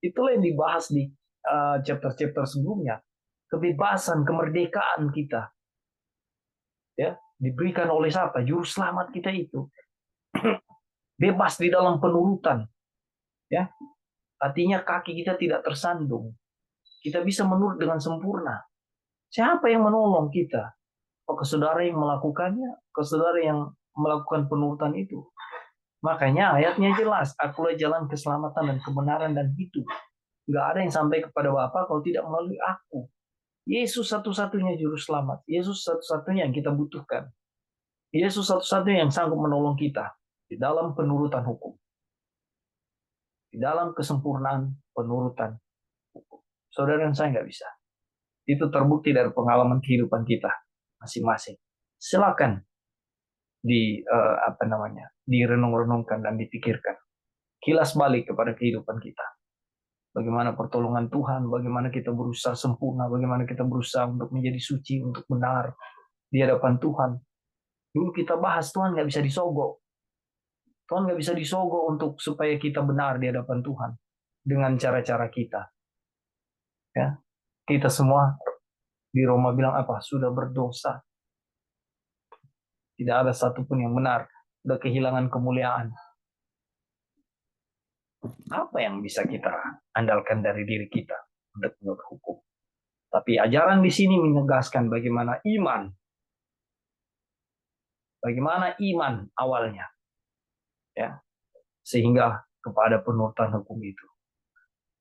Speaker 1: Itulah yang dibahas di chapter-chapter sebelumnya. Kebebasan, kemerdekaan kita. Ya, diberikan oleh siapa? Juru selamat kita itu. Bebas di dalam penurutan. Ya. Artinya kaki kita tidak tersandung. Kita bisa menurut dengan sempurna. Siapa yang menolong kita? Ke saudara yang melakukannya, ke saudara yang melakukan penurutan itu. Makanya ayatnya jelas, akulah jalan keselamatan dan kebenaran dan hidup. Nggak ada yang sampai kepada Bapa kalau tidak melalui aku. Yesus satu-satunya juru selamat. Yesus satu-satunya yang kita butuhkan. Yesus satu-satunya yang sanggup menolong kita di dalam penurutan hukum. Di dalam kesempurnaan penurutan hukum. Saudara dan saya nggak bisa. Itu terbukti dari pengalaman kehidupan kita masing-masing. Silakan direnung-renungkan dan dipikirkan. Kilas balik kepada kehidupan kita. Bagaimana pertolongan Tuhan, bagaimana kita berusaha sempurna, bagaimana kita berusaha untuk menjadi suci, untuk benar di hadapan Tuhan. Dulu kita bahas Tuhan nggak bisa disogok. Tuhan nggak bisa disogok untuk supaya kita benar di hadapan Tuhan dengan cara-cara kita. Ya, kita semua di Roma bilang apa? Sudah berdosa. Tidak ada satupun yang benar. Sudah kehilangan kemuliaan. Apa yang bisa kita andalkan dari diri kita untuk menurut hukum? Tapi ajaran di sini menegaskan bagaimana iman awalnya, ya, sehingga kepada penurutan hukum itu.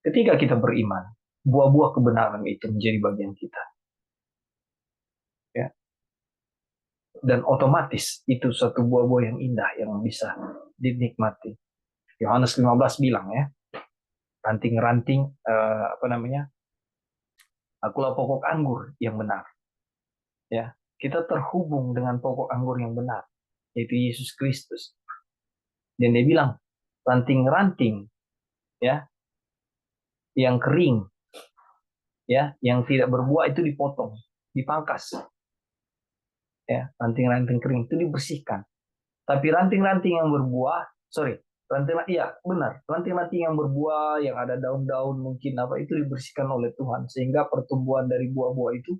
Speaker 1: Ketika kita beriman, buah-buah kebenaran itu menjadi bagian kita, ya, dan otomatis itu satu buah-buah yang indah yang bisa dinikmati. Yohanes 15 bilang, ya, ranting-ranting akulah pokok anggur yang benar. Ya, kita terhubung dengan pokok anggur yang benar, yaitu Yesus Kristus. Dan dia bilang, ranting-ranting, ya, yang kering, ya, yang tidak berbuah itu dipotong, dipangkas. Ya, ranting-ranting kering itu dibersihkan. Tapi ranting-ranting yang berbuah, ranting-ranting yang berbuah, yang ada daun-daun mungkin apa itu dibersihkan oleh Tuhan sehingga pertumbuhan dari buah-buah itu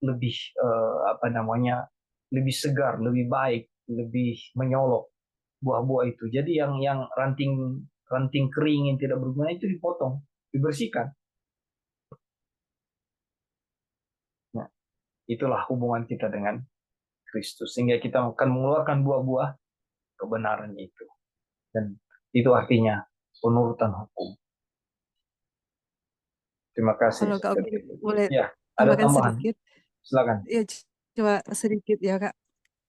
Speaker 1: lebih lebih segar, lebih baik, lebih menyolok buah-buah itu. Jadi yang ranting kering yang tidak berguna itu dipotong, dibersihkan. Nah, itulah hubungan kita dengan Kristus sehingga kita akan mengeluarkan buah-buah kebenaran itu. Dan itu artinya penurutan hukum. Terima kasih.
Speaker 2: Kalau Kak Oki boleh
Speaker 1: Ya, ada
Speaker 2: tambahkan
Speaker 1: tambahan.
Speaker 2: sedikit.
Speaker 1: Silakan.
Speaker 2: Ya, coba sedikit ya Kak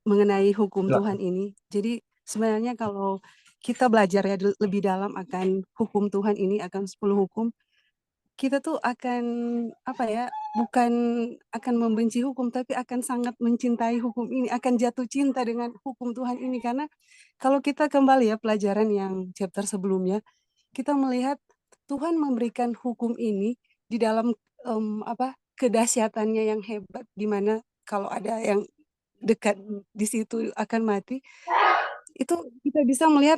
Speaker 2: mengenai hukum
Speaker 1: Silakan.
Speaker 2: Tuhan ini. Jadi sebenarnya kalau kita belajar ya lebih dalam akan hukum Tuhan ini, akan 10 hukum, kita tuh akan bukan akan membenci hukum, tapi akan sangat mencintai hukum ini, akan jatuh cinta dengan hukum Tuhan ini. Karena kalau kita kembali ya pelajaran yang chapter sebelumnya, kita melihat Tuhan memberikan hukum ini di dalam kedahsyatannya yang hebat, di mana kalau ada yang dekat di situ akan mati. Itu kita bisa melihat,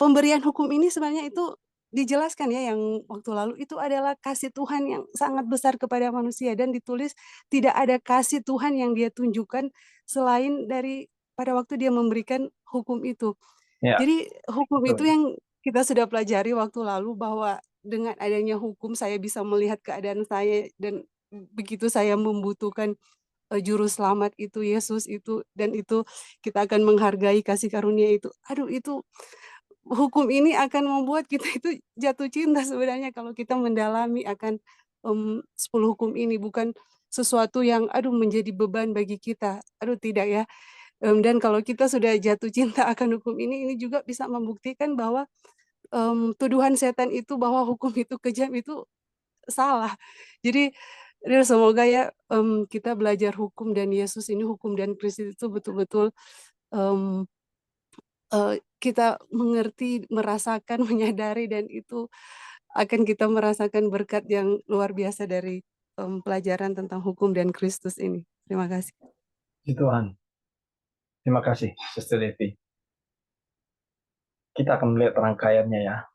Speaker 2: pemberian hukum ini sebenarnya itu dijelaskan ya yang waktu lalu itu adalah kasih Tuhan yang sangat besar kepada manusia, dan ditulis tidak ada kasih Tuhan yang dia tunjukkan selain dari pada waktu dia memberikan hukum itu.
Speaker 1: Ya,
Speaker 2: Jadi hukum
Speaker 1: betul.
Speaker 2: itu yang kita sudah pelajari waktu lalu, bahwa dengan adanya hukum saya bisa melihat keadaan saya, dan begitu saya membutuhkan juru selamat itu Yesus itu, dan itu kita akan menghargai kasih karunia itu. Itu hukum ini akan membuat kita itu jatuh cinta sebenarnya kalau kita mendalami akan 10 hukum ini, bukan sesuatu yang menjadi beban bagi kita. Tidak ya. Dan kalau kita sudah jatuh cinta akan hukum ini juga bisa membuktikan bahwa tuduhan setan itu bahwa hukum itu kejam itu salah. Jadi semoga ya kita belajar hukum dan Yesus ini, hukum dan Kristus itu betul-betul kita mengerti, merasakan, menyadari, dan itu akan kita merasakan berkat yang luar biasa dari pelajaran tentang hukum dan Kristus ini. Terima kasih.
Speaker 1: Tuhan. Terima kasih, Sister Devi. Kita akan melihat rangkaiannya ya.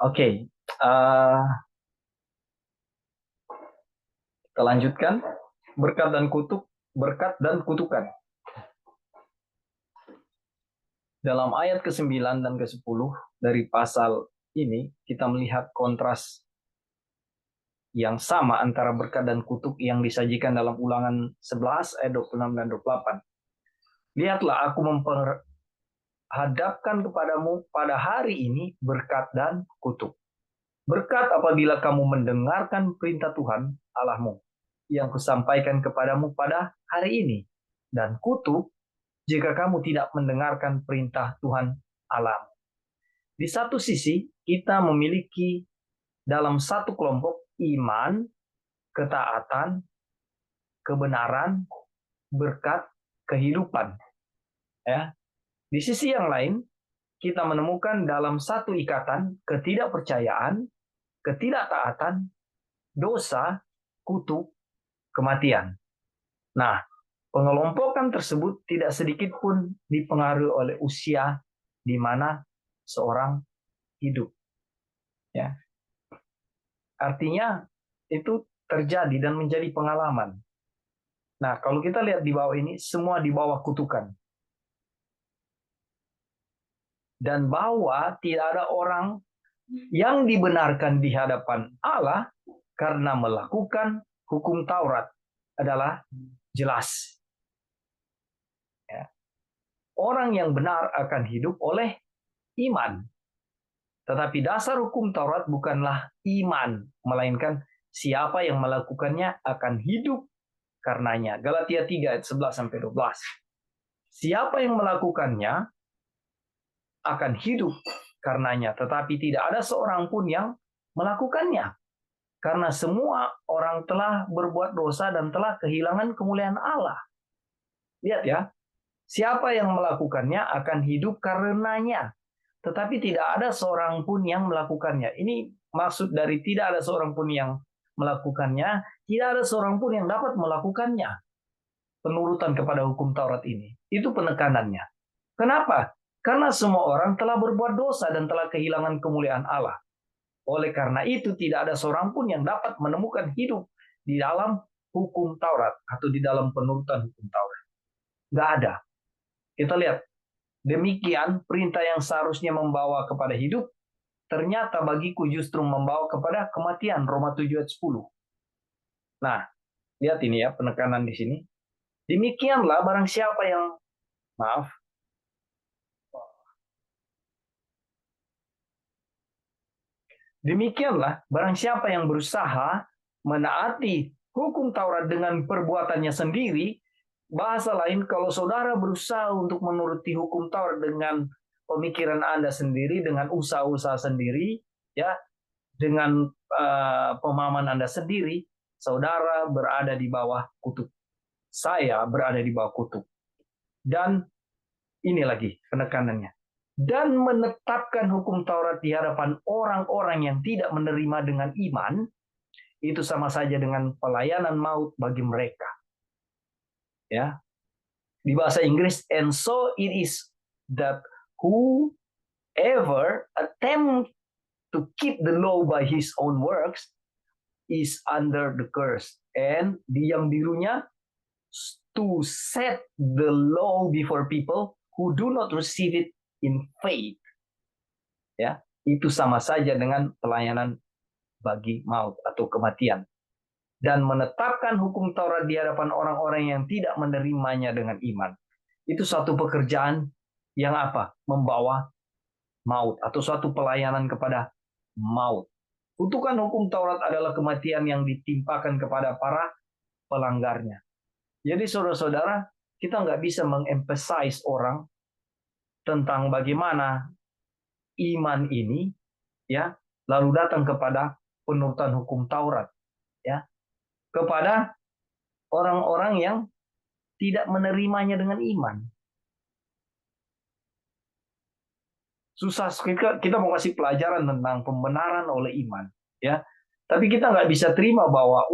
Speaker 1: Oke. Kita lanjutkan. Berkat dan kutukan. Dalam ayat ke-9 dan ke-10 dari pasal ini, kita melihat kontras yang sama antara berkat dan kutuk yang disajikan dalam Ulangan 11 ayat 26 dan 28. Lihatlah, hadapkan kepadamu pada hari ini berkat dan kutuk. Berkat apabila kamu mendengarkan perintah Tuhan Allahmu yang kusampaikan kepadamu pada hari ini. Dan kutuk jika kamu tidak mendengarkan perintah Tuhan Allahmu. Di satu sisi, kita memiliki dalam satu kelompok iman, ketaatan, kebenaran, berkat, kehidupan. Ya. Di sisi yang lain, kita menemukan dalam satu ikatan ketidakpercayaan, ketidaktaatan, dosa, kutuk, kematian. Nah, pengelompokan tersebut tidak sedikit pun dipengaruhi oleh usia di mana seorang hidup. Ya. Artinya itu terjadi dan menjadi pengalaman. Nah, kalau kita lihat di bawah ini, semua di bawah kutukan. Dan bahwa tidak ada orang yang dibenarkan di hadapan Allah karena melakukan hukum Taurat adalah jelas. Ya. Orang yang benar akan hidup oleh iman. Tetapi dasar hukum Taurat bukanlah iman, melainkan siapa yang melakukannya akan hidup karenanya. Galatia 3 ayat 11-12. Siapa yang melakukannya akan hidup karenanya, tetapi tidak ada seorang pun yang melakukannya. Karena semua orang telah berbuat dosa dan telah kehilangan kemuliaan Allah. Lihat ya, siapa yang melakukannya akan hidup karenanya, tetapi tidak ada seorang pun yang melakukannya. Ini maksud dari tidak ada seorang pun yang melakukannya, tidak ada seorang pun yang dapat melakukannya. Penurutan kepada hukum Taurat ini, itu penekanannya. Kenapa? Karena semua orang telah berbuat dosa dan telah kehilangan kemuliaan Allah. Oleh karena itu tidak ada seorang pun yang dapat menemukan hidup di dalam hukum Taurat atau di dalam penurutan hukum Taurat. Nggak ada. Kita lihat. Demikian perintah yang seharusnya membawa kepada hidup, ternyata bagiku justru membawa kepada kematian. Roma 7 ayat 10. Nah, lihat ini ya penekanan di sini. Demikianlah barang siapa yang Demikianlah barang siapa yang berusaha menaati hukum Taurat dengan perbuatannya sendiri. Bahasa lain, kalau saudara berusaha untuk menuruti hukum Taurat dengan pemikiran Anda sendiri, dengan usaha-usaha sendiri, ya, dengan pemahaman Anda sendiri, saudara berada di bawah kutuk. Saya berada di bawah kutuk. Dan ini lagi penekanannya. Dan menetapkan hukum Taurat di hadapan orang-orang yang tidak menerima dengan iman, itu sama saja dengan pelayanan maut bagi mereka. Ya, di bahasa Inggris, and so it is that whoever attempt to keep the law by his own works is under the curse. And di yang birunya, to set the law before people who do not receive it in faith. Ya, itu sama saja dengan pelayanan bagi maut atau kematian. Dan menetapkan hukum Taurat di hadapan orang-orang yang tidak menerimanya dengan iman. Itu suatu pekerjaan yang apa? Membawa maut atau suatu pelayanan kepada maut. Kutukan hukum Taurat adalah kematian yang ditimpakan kepada para pelanggarnya. Jadi saudara-saudara, kita nggak bisa mengemphasize orang tentang bagaimana iman ini, ya, lalu datang kepada penurutan hukum Taurat, ya, kepada orang-orang yang tidak menerimanya dengan iman. Susah, kita mau kasih pelajaran tentang pembenaran oleh iman, ya, tapi kita nggak bisa terima bahwa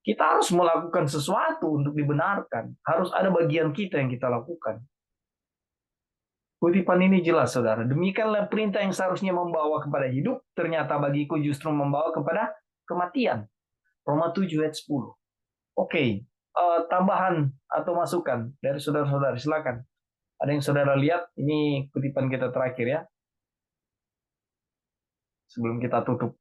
Speaker 1: kita harus melakukan sesuatu untuk dibenarkan. Harus ada bagian kita yang kita lakukan. Kutipan ini jelas, saudara. Demikianlah perintah yang seharusnya membawa kepada hidup, ternyata bagiku justru membawa kepada kematian. Roma 7 ayat 10. Oke, tambahan atau masukan dari saudara-saudara, silakan. Ada yang saudara lihat? Ini kutipan kita terakhir ya. Sebelum kita tutup.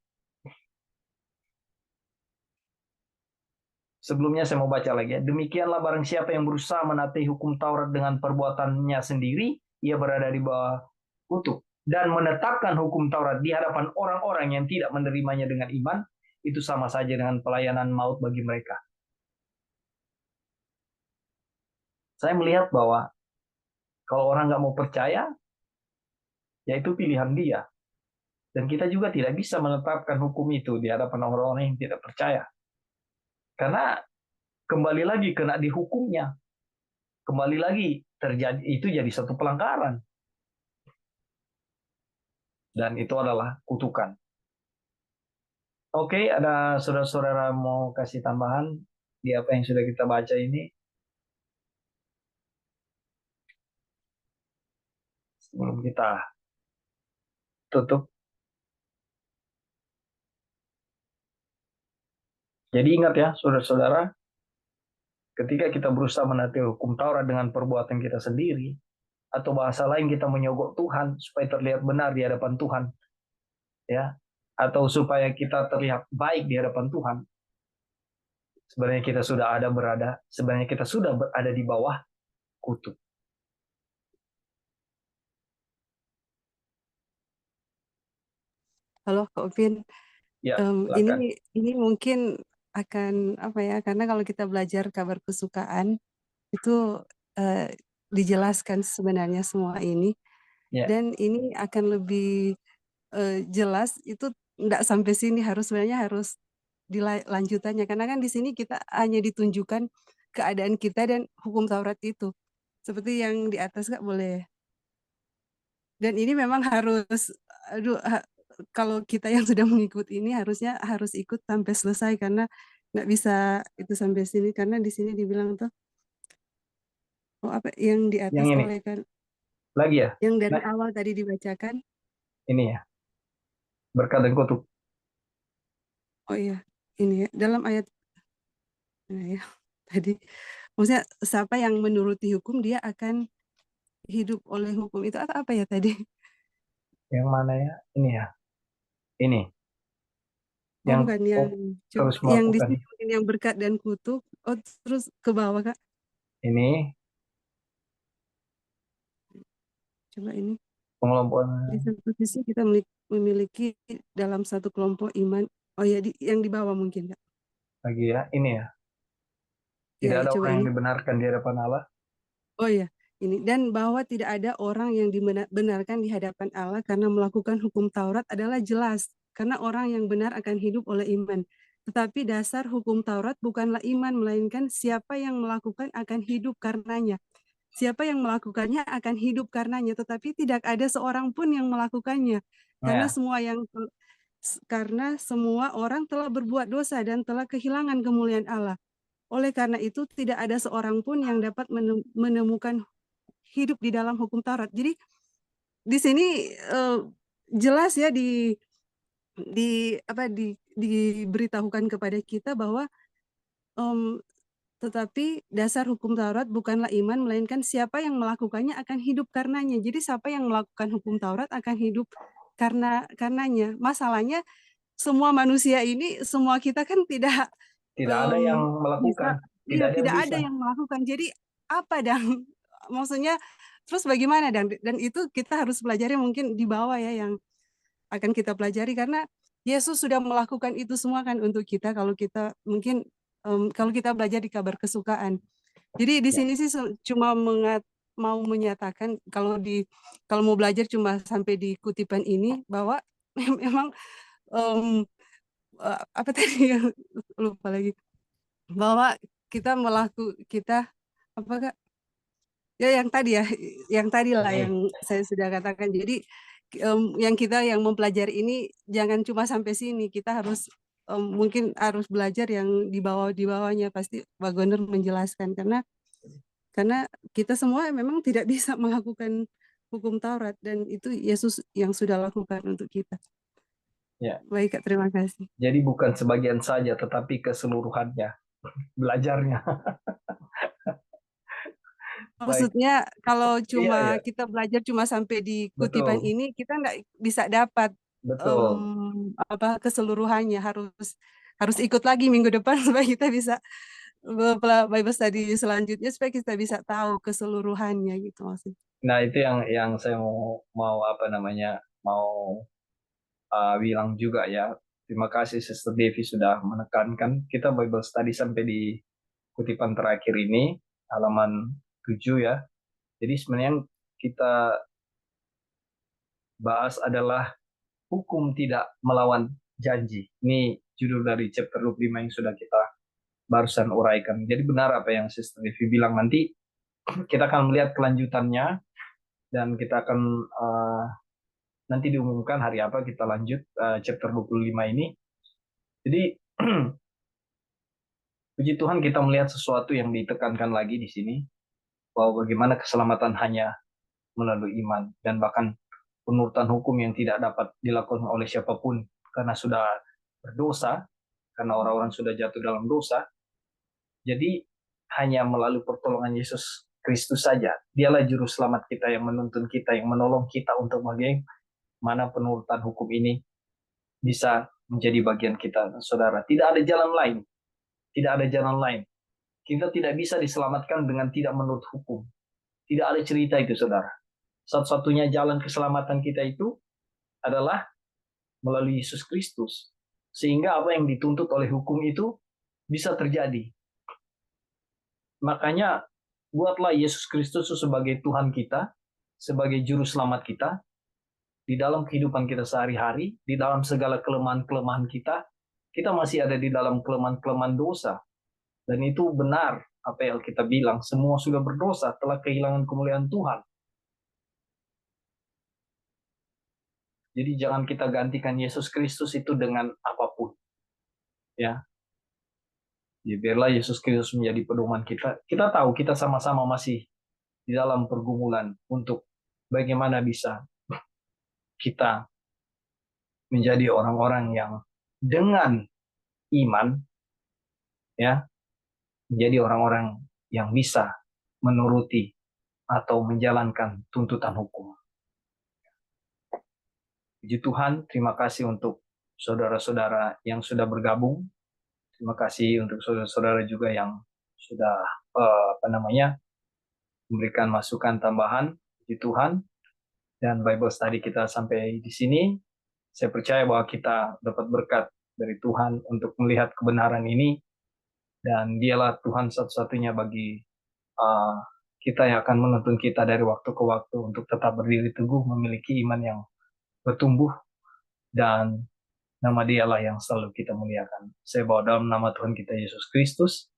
Speaker 1: Sebelumnya saya mau baca lagi ya. Demikianlah barang siapa yang berusaha menaati hukum Taurat dengan perbuatannya sendiri, ia berada di bawah kutuk. Dan menetapkan hukum Taurat di hadapan orang-orang yang tidak menerimanya dengan iman, itu sama saja dengan pelayanan maut bagi mereka. Saya melihat bahwa kalau orang nggak mau percaya, ya itu pilihan dia. Dan kita juga tidak bisa menetapkan hukum itu di hadapan orang-orang yang tidak percaya. Karena kembali lagi kena dihukumnya. Kembali lagi terjadi, itu jadi satu pelanggaran. Dan itu adalah kutukan. Oke, ada saudara-saudara mau kasih tambahan di apa yang sudah kita baca ini? Sebelum kita tutup. Jadi ingat ya, saudara-saudara, ketika kita berusaha menaati hukum Taurat dengan perbuatan kita sendiri, atau bahasa lain kita menyogok Tuhan supaya terlihat benar di hadapan Tuhan, ya, atau supaya kita terlihat baik di hadapan Tuhan, sebenarnya kita sudah berada di bawah kutuk.
Speaker 2: Halo Kak Upin,
Speaker 1: Ya, silakan.
Speaker 2: ini mungkin akan apa ya? Karena kalau kita belajar kabar kesukaan itu dijelaskan sebenarnya semua ini,
Speaker 1: Ya.
Speaker 2: dan ini akan lebih jelas itu enggak sampai sini, sebenarnya harus dilanjutannya, karena kan di sini kita hanya ditunjukkan keadaan kita dan hukum Taurat itu seperti yang di atas Kak, boleh. Dan ini memang harus, kalau kita yang sudah mengikuti ini harus ikut sampai selesai, karena nggak bisa itu sampai sini, karena di sini dibilang tuh apa yang di
Speaker 1: Yang
Speaker 2: atas
Speaker 1: ini
Speaker 2: oleh kan
Speaker 1: lagi ya.
Speaker 2: yang dari
Speaker 1: Nah,
Speaker 2: awal tadi dibacakan.
Speaker 1: ini ya. Berkat dan kutuk.
Speaker 2: Oh iya, ini ya dalam ayat ya, tadi maksudnya siapa yang menuruti hukum dia akan hidup oleh hukum, itu apa ya tadi?
Speaker 1: Yang mana ya? Ini ya. Ini.
Speaker 2: Oh
Speaker 1: Yang
Speaker 2: bukan yang
Speaker 1: terus
Speaker 2: yang di
Speaker 1: melakukan.
Speaker 2: sini mungkin yang berkat dan kutuk. Oh terus ke bawah Kak.
Speaker 1: Ini
Speaker 2: Coba ini.
Speaker 1: pengelompokan.
Speaker 2: Di satu sisi kita memiliki dalam satu kelompok iman. Oh ya, yang di bawah mungkin Kak.
Speaker 1: Lagi ya. Ini ya. Tidak
Speaker 2: Ya,
Speaker 1: ada
Speaker 2: coba
Speaker 1: orang yang
Speaker 2: ini.
Speaker 1: dibenarkan di hadapan Allah.
Speaker 2: Oh ya, ini. Dan bahwa tidak ada orang yang dibenarkan di hadapan Allah karena melakukan hukum Taurat adalah jelas. Karena orang yang benar akan hidup oleh iman. Tetapi dasar hukum Taurat bukanlah iman, melainkan siapa yang melakukan akan hidup karenanya. Siapa yang melakukannya akan hidup karenanya, tetapi tidak ada seorang pun yang melakukannya. Karena
Speaker 1: Ya.
Speaker 2: semua orang telah berbuat dosa dan telah kehilangan kemuliaan Allah. Oleh karena itu tidak ada seorang pun yang dapat menemukan hidup di dalam hukum Taurat. Jadi di sini jelas ya diberitahukan kepada kita bahwa tetapi dasar hukum Taurat bukanlah iman, melainkan siapa yang melakukannya akan hidup karenanya. Jadi siapa yang melakukan hukum Taurat akan hidup karenanya. Masalahnya semua manusia ini, semua kita kan tidak
Speaker 1: Tidak ada yang
Speaker 2: bisa,
Speaker 1: melakukan. Tidak ada yang
Speaker 2: tidak
Speaker 1: bisa.
Speaker 2: ada yang melakukan. Jadi apa dong? Maksudnya terus bagaimana dan itu kita harus pelajari mungkin di bawah ya yang akan kita pelajari, karena Yesus sudah melakukan itu semua kan untuk kita. Kalau kita mungkin kalau kita belajar di kabar kesukaan. Jadi di
Speaker 1: Ya.
Speaker 2: sini sih cuma mau menyatakan kalau mau belajar cuma sampai di kutipan ini bahwa memang apa tadi lupa lagi, bahwa kita apa Kak? Ya yang tadi lah
Speaker 1: Ini.
Speaker 2: yang saya sudah katakan. Jadi yang kita yang mempelajari ini jangan cuma sampai sini, kita harus mungkin harus belajar yang di bawahnya. Pasti Pak Gonor menjelaskan, karena kita semua memang tidak bisa melakukan hukum Taurat, dan itu Yesus yang sudah lakukan untuk kita.
Speaker 1: Ya.
Speaker 2: Baik Kak, terima kasih.
Speaker 1: Jadi bukan sebagian saja, tetapi keseluruhannya belajarnya.
Speaker 2: Maksudnya kalau
Speaker 1: Iya, iya.
Speaker 2: kita belajar cuma sampai di kutipan
Speaker 1: Betul.
Speaker 2: ini, kita nggak bisa dapat
Speaker 1: Betul.
Speaker 2: keseluruhannya. Harus ikut lagi minggu depan supaya kita bisa Bible study selanjutnya supaya kita bisa tahu keseluruhannya gitu maksudnya.
Speaker 1: Nah, itu yang saya mau apa namanya, mau bilang juga ya. Terima kasih Sister Devi sudah menekankan kita Bible study sampai di kutipan terakhir ini, halaman 7 ya. Jadi sebenarnya yang kita bahas adalah hukum tidak melawan janji. Ini judul dari chapter 25 yang sudah kita barusan uraikan. Jadi benar apa yang Sister Devi bilang, nanti kita akan melihat kelanjutannya dan kita akan nanti diumumkan hari apa kita lanjut chapter 25 ini. Jadi puji Tuhan kita melihat sesuatu yang ditekankan lagi di sini, bahwa bagaimana keselamatan hanya melalui iman, dan bahkan penurutan hukum yang tidak dapat dilakukan oleh siapapun karena sudah berdosa, karena orang-orang sudah jatuh dalam dosa. Jadi hanya melalui pertolongan Yesus Kristus saja. Dialah juru selamat kita yang menuntun kita, yang menolong kita untuk bagaimana penurutan hukum ini bisa menjadi bagian kita, saudara. Tidak ada jalan lain. Tidak ada jalan lain. Kita tidak bisa diselamatkan dengan tidak menurut hukum. Tidak ada cerita itu, saudara. Satu-satunya jalan keselamatan kita itu adalah melalui Yesus Kristus. Sehingga apa yang dituntut oleh hukum itu bisa terjadi. Makanya buatlah Yesus Kristus sebagai Tuhan kita, sebagai juru selamat kita, di dalam kehidupan kita sehari-hari, di dalam segala kelemahan-kelemahan kita masih ada di dalam kelemahan-kelemahan dosa. Dan itu benar apa yang kita bilang, semua sudah berdosa, telah kehilangan kemuliaan Tuhan. Jadi jangan kita gantikan Yesus Kristus itu dengan apapun. Ya. Ya, biarlah Yesus Kristus menjadi pedoman kita. Kita tahu kita sama-sama masih di dalam pergumulan untuk bagaimana bisa kita menjadi orang-orang yang dengan iman, ya, menjadi orang-orang yang bisa menuruti atau menjalankan tuntutan hukum. Puji Tuhan, terima kasih untuk saudara-saudara yang sudah bergabung. Terima kasih untuk saudara-saudara juga yang sudah memberikan masukan tambahan. Puji Tuhan. Dan Bible study kita sampai di sini. Saya percaya bahwa kita dapat berkat dari Tuhan untuk melihat kebenaran ini. Dan dialah Tuhan satu-satunya bagi kita yang akan menuntun kita dari waktu ke waktu untuk tetap berdiri teguh, memiliki iman yang bertumbuh, dan nama dialah yang selalu kita muliakan. Saya bawa dalam nama Tuhan kita Yesus Kristus.